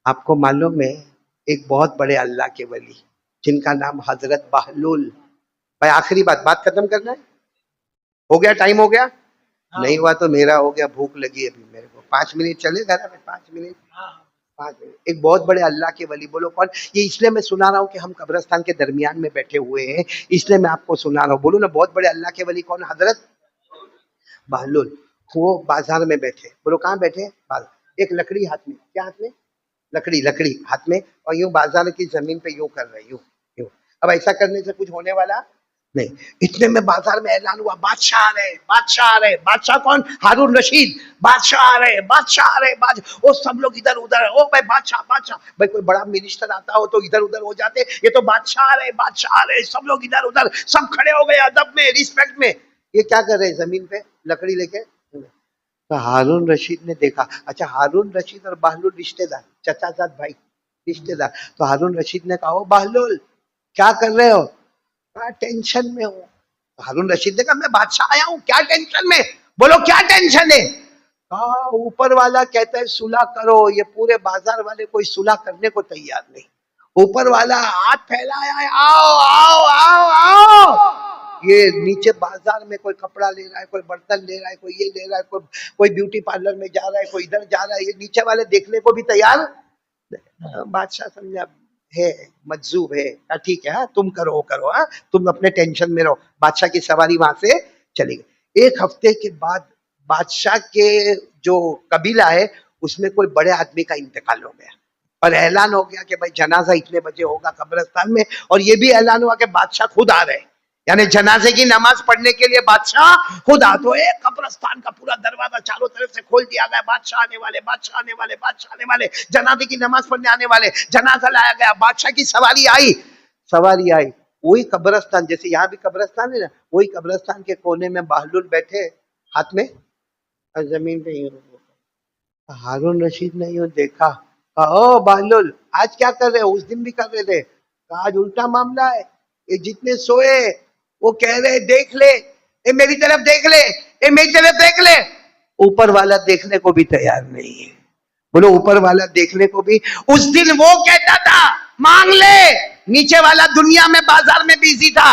آپ کو معلوم ہے ایک بہت بڑے اللہ کے ولی جن کا نام حضرت بہلول. بھائی آخری بات ختم کرنا ہے. ہو گیا, ٹائم ہو گیا, نہیں ہوا تو میرا ہو گیا. بھوک لگی ابھی میرے کو, 5 منٹ چلے گا نا, 5 منٹ. ایک بہت بڑے اللہ کے ولی, بولو کون. یہ اس لیے میں سنا رہا ہوں کہ ہم قبرستان کے درمیان میں بیٹھے ہوئے ہیں, اس لیے میں آپ کو سنا رہا ہوں. بولو نا بہت بڑے اللہ کے ولی کون؟ حضرت بہلول. وہ بازار میں بیٹھے. بولو کہاں بیٹھے؟ ایک لکڑی ہاتھ میں. کیا ہاتھ میں؟ لکڑی ہاتھ میں, اور یوں بازار کی زمین پہ یوں کر رہے, یوں. اب ایسا کرنے سے کچھ ہونے والا نہیں. اتنے میں بازار میں اعلان ہوا بادشاہ آ رہے. بادشاہ کون؟ ہارون رشید. بادشاہ آ رہے. وہ سب لوگ ادھر ادھر, او بھائی بادشاہ. بھائی کوئی بڑا منسٹر آتا ہو تو ادھر ادھر ہو جاتے, یہ تو بادشاہ آ رہے. سب لوگ ادھر ادھر, سب کھڑے ہو گئے ادب میں, ریسپیکٹ میں. یہ کیا کر رہے زمین پہ لکڑی لے کے؟ تو ہارون رشید نے دیکھا, اچھا ہارون رشید اور بہلول رشتے دار, چچا زاد بھائی رشتے دار. تو ہارون رشید نے کہا بہلول کیا کر رہے ہو؟ کہا ٹینشن میں ہوں. ہارون رشید نے کہا میں بادشاہ آیا ہوں, کیا ٹینشن میں؟ بولو کیا ٹینشن ہے؟ کہا اوپر والا کہتا ہے صلح کرو. یہ پورے بازار والے کوئی صلح کرنے کو تیار نہیں. اوپر والا ہاتھ پھیلایا ہے, آؤ. یہ نیچے بازار میں کوئی کپڑا لے رہا ہے, کوئی برتن لے رہا ہے, کوئی یہ لے رہا ہے, کوئی بیوٹی پارلر میں جا رہا ہے, کوئی ادھر جا رہا ہے. یہ نیچے والے دیکھنے کو بھی تیار. بادشاہ سمجھا ہے مجذوب ہے, ٹھیک ہے تم کرو, تم اپنے ٹینشن میں رہو. بادشاہ کی سواری وہاں سے چلی گئی. 1 ہفتے کے بعد بادشاہ کے جو قبیلہ ہے اس میں کوئی بڑے آدمی کا انتقال ہو گیا, اور اعلان ہو گیا کہ بھائی جنازہ اتنے بجے ہوگا قبرستان میں. اور یہ بھی اعلان ہوا کہ بادشاہ خود آ رہے, یعنی جنازے کی نماز پڑھنے کے لیے بادشاہ خود آ. تو ایک قبرستان کا پورا دروازہ چاروں طرف سے کھول دیا گیا, بادشاہ آنے والے, جنازے کی نماز پڑھنے آنے والے. جنازہ لایا گیا, بادشاہ کی سواری آئی. وہی قبرستان, جیسے یہاں بھی قبرستان ہے نا, وہی قبرستان کے کونے میں بہلول بیٹھے, ہاتھ میں زمین پہ. ہارون رشید نے یوں دیکھا, او بہلول آج کیا کر رہے ہو؟ اس دن بھی کر رہے تھے. کہا آج الٹا معاملہ ہے, یہ جتنے سوئے وہ کہہ رہے دیکھ لے, اے میری طرف دیکھ لے. اوپر والا دیکھنے کو بھی تیار نہیں ہے. بولو اوپر والا دیکھنے کو بھی. اس دن وہ کہتا تھا مانگ لے, نیچے والا دنیا میں بازار میں بیزی تھا.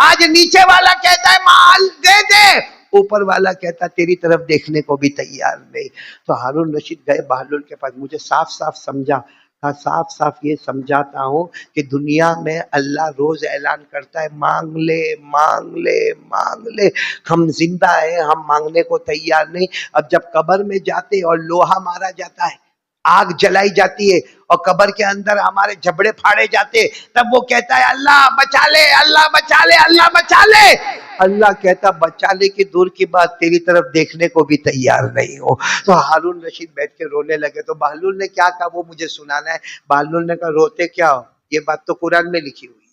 آج نیچے والا کہتا ہے مال دے. اوپر والا کہتا تیری طرف دیکھنے کو بھی تیار نہیں. تو ہارون رشید گئے بہلول کے پاس, مجھے صاف صاف سمجھا. کہا صاف صاف یہ سمجھاتا ہوں کہ دنیا میں اللہ روز اعلان کرتا ہے مانگ لے مانگ لے مانگ لے, ہم زندہ ہیں, ہم مانگنے کو تیار نہیں. اب جب قبر میں جاتے اور لوہا مارا جاتا ہے, آگ جلائی جاتی ہے اور قبر کے اندر ہمارے جبڑے پھاڑے جاتے, تب وہ کہتا ہے اللہ بچا لے اللہ بچا لے اللہ بچا لے. اللہ کہتا بچا لے کی دور کی بات, تیری طرف دیکھنے کو بھی تیار نہیں ہو. تو ہارون رشید بیٹھ کے رونے لگے. تو بہلول نے کیا کہا وہ مجھے سنانا ہے. بہلول نے کہا روتے کیا ہو, یہ بات تو قرآن میں لکھی ہوئی ہے.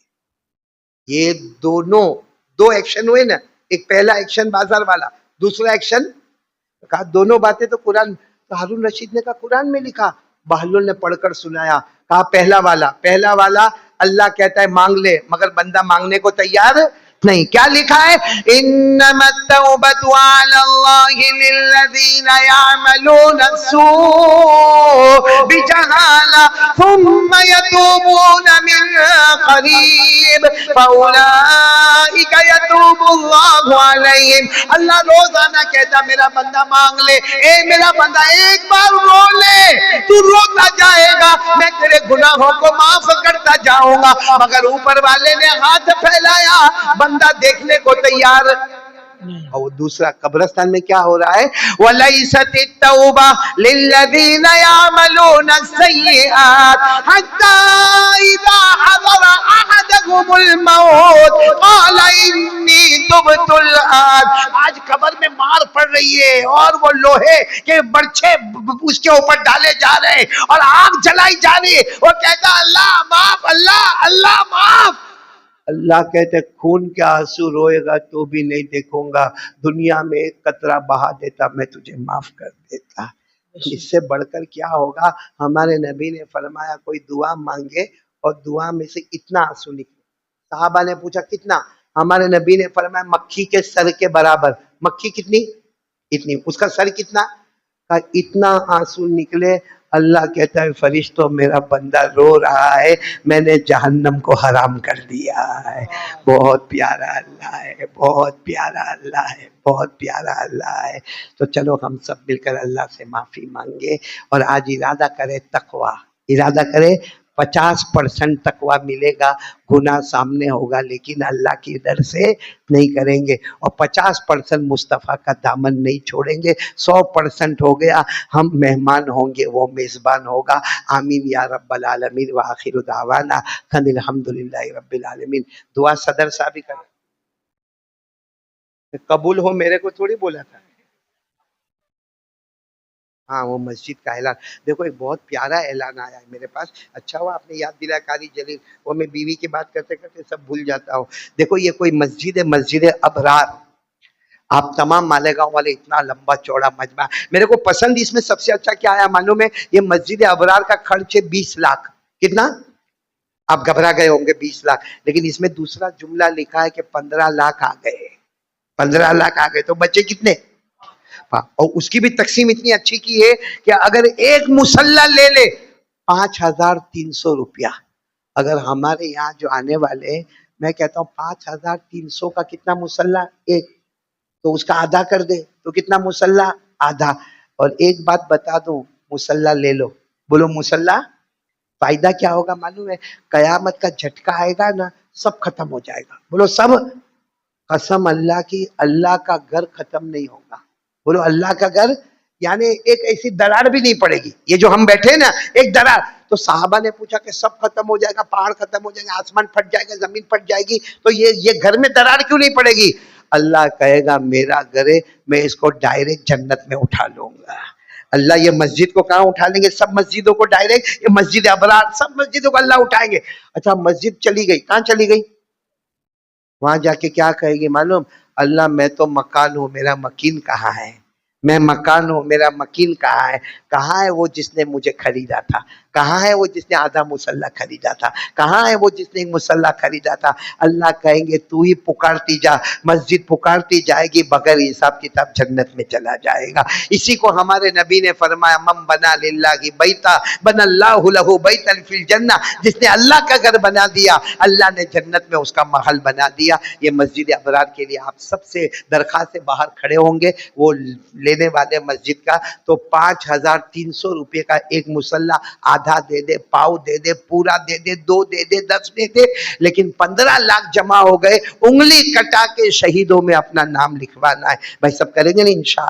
یہ دونوں دو ایکشن ہوئے نا, ایک پہلا ایکشن بازار والا, دوسرا ایکشن, کہا دونوں باتیں تو قرآن. تو ہارون رشید نے کہا قرآن میں لکھا. بہلول نے پڑھ کر سنایا. کہا پہلا والا اللہ کہتا ہے مانگ لے, مگر بندہ مانگنے کو تیار نہیں. کیا لکھا ہے, انما التوبۃ علی اللہ للذین یعملون السوء بجہالہ ثم یتوبون من قریب فاولئک یتوب اللہ علیہم. اللہ روزانہ کہتا میرا بندہ مانگ لے, اے میرا بندہ ایک بار رو لے, تو روتا جائے گا, میں تیرے گناہوں کو معاف کرتا جاؤں گا. مگر اوپر والے نے ہاتھ پھیلایا, بندہ دیکھنے کو تیار. اور دوسرا قبرستان میں کیا ہو رہا ہے, وَلَيْسَتِ التَّوْبَةُ لِلَّذِينَ يَعْمَلُونَ السَّيِّئَاتِ حَتَّى إِذَا حَضَرَ أَحَدَهُمُ الْمَوْتُ قَالَ إِنِّي تُبْتُ الْآنَ. آج قبر میں مار پڑ رہی ہے اور وہ لوہے کے برچھے اس کے اوپر ڈالے جا رہے ہیں اور آگ جلائی جا رہی ہے. وہ کہتا اللہ معاف, اللہ اللہ معاف. اللہ کہتے خون کے آنسو روئے گا تو بھی نہیں دیکھوں گا, دنیا میں ایک قطرہ بہا دیتا میں تجھے معاف کر دیتا. اس سے بڑھ کر کیا ہوگا. ہمارے نبی نے فرمایا کوئی دعا مانگے اور دعا میں سے اتنا آنسو نکلے. صحابہ نے پوچھا کتنا, ہمارے نبی نے فرمایا مکھی کے سر کے برابر. مکھی کتنی, اتنی. اس کا سر کتنا, اتنا آنسو نکلے. اللہ کہتا ہے فرشتوں میرا بندہ رو رہا ہے, میں نے جہنم کو حرام کر دیا ہے. بہت پیارا اللہ ہے, بہت پیارا اللہ ہے, بہت پیارا اللہ ہے. تو چلو ہم سب مل کر اللہ سے معافی مانگے اور آج ارادہ کرے تقوی, ارادہ کرے 50% تقوی ملے گا. گناہ سامنے ہوگا لیکن اللہ کی ڈر سے نہیں کریں گے, اور 50% مصطفیٰ کا دامن نہیں چھوڑیں گے. 100% ہو گیا, ہم مہمان ہوں گے وہ میزبان ہوگا. آمین یا رب العالمین. وآخر دعوانا ان الحمدللہ رب العالمین. دعا صدر صاحب ہی کریں, قبول ہو, میرے کو تھوڑی بولا تھا. ہاں وہ مسجد کا اعلان دیکھو, ایک بہت پیارا اعلان آیا ہے میرے پاس. اچھا ہوا آپ نے یاد دلایا قاری جلیل, وہ میں بیوی کی بات کرتے کرتے سب بھول جاتا ہوں. دیکھو یہ کوئی مسجد ہے, مسجد ابرار. آپ تمام مالیگاؤں والے, اتنا لمبا چوڑا مجمع. میرے کو پسند اس میں سب سے اچھا کیا آیا معلوم ہے, یہ مسجد ابرار کا خرچ ہے 20 لاکھ. کتنا, آپ گھبرا گئے ہوں گے 20 لاکھ, لیکن اس میں دوسرا جملہ لکھا ہے کہ 15 لاکھ آ گئے. 15 لاکھ آ گئے تو بچے کتنے. اور اس کی بھی تقسیم اتنی اچھی کی ہے کہ اگر ایک مصلی لے لے 5,300 روپیہ. اگر ہمارے یہاں جو آنے والے, میں کہتا ہوں 5,300 کا کتنا مصلی ایک, تو اس کا آدھا کر دے تو کتنا مصلی آدھا. اور ایک بات بتا دوں, مصلی لے لو, بولو مصلی, فائدہ کیا ہوگا معلوم ہے, قیامت کا جھٹکا آئے گا نا, سب ختم ہو جائے گا. بولو سب, قسم اللہ کی, اللہ کا گھر ختم نہیں ہوگا. بولو اللہ کا گھر, یعنی ایک ایسی درار بھی نہیں پڑے گی. یہ جو ہم بیٹھے نا, ایک درار. تو صحابہ نے پوچھا کہ سب ختم ہو جائے گا, پہاڑ ختم ہو جائے گا, آسمان پھٹ جائے گا, زمین پھٹ جائے گی, تو یہ گھر میں درار کیوں نہیں پڑے گی. اللہ کہے گا میرا گھر ہے, میں اس کو ڈائریکٹ جنت میں اٹھا لوں گا. اللہ یہ مسجد کو کہاں اٹھا لیں گے, سب مسجدوں کو ڈائریکٹ, یہ مسجد ابرار, سب مسجدوں کو اللہ اٹھائیں گے. اچھا مسجد چلی گئی, کہاں چلی گئی, وہاں جا کے کیا کہے گی معلوم, اللہ میں تو مکان ہوں, میرا مکین کہاں ہے. میں مکان ہوں, میرا مکین کہاں ہے. کہاں ہے وہ جس نے مجھے خریدا تھا. کہاں ہے وہ جس نے آدھا مسلح خریدا تھا؟ کہاں ہے وہ جس نے ایک مسلح خریدا تھا؟ اللہ کہیں گے تو ہی پکارتی جا، مسجد پکارتی جائے گی، بغیر حساب کتاب جنت میں چلا جائے گا۔ اسی کو ہمارے نبی نے فرمایا من بنا للہ بیتا بنا اللہ لہ بیتا فی الجنہ، جس نے اللہ کا گھر بنا دیا اللہ نے جنت میں اس کا محل بنا دیا۔ یہ مسجد ابرار کے لیے آپ سب سے درخواست سے باہر کھڑے ہوں گے، وہ لینے والے مسجد کا تو 5300 روپے کا ایک مسلح، آدھا دے دے، پاؤ دے دے، پورا دے دے، 2 دے دے، 10 دے دے، لیکن 15 لاکھ جمع ہو گئے، انگلی کٹا کے شہیدوں میں اپنا نام لکھوانا ہے۔ بھائی سب کریں گے نا انشاءاللہ؟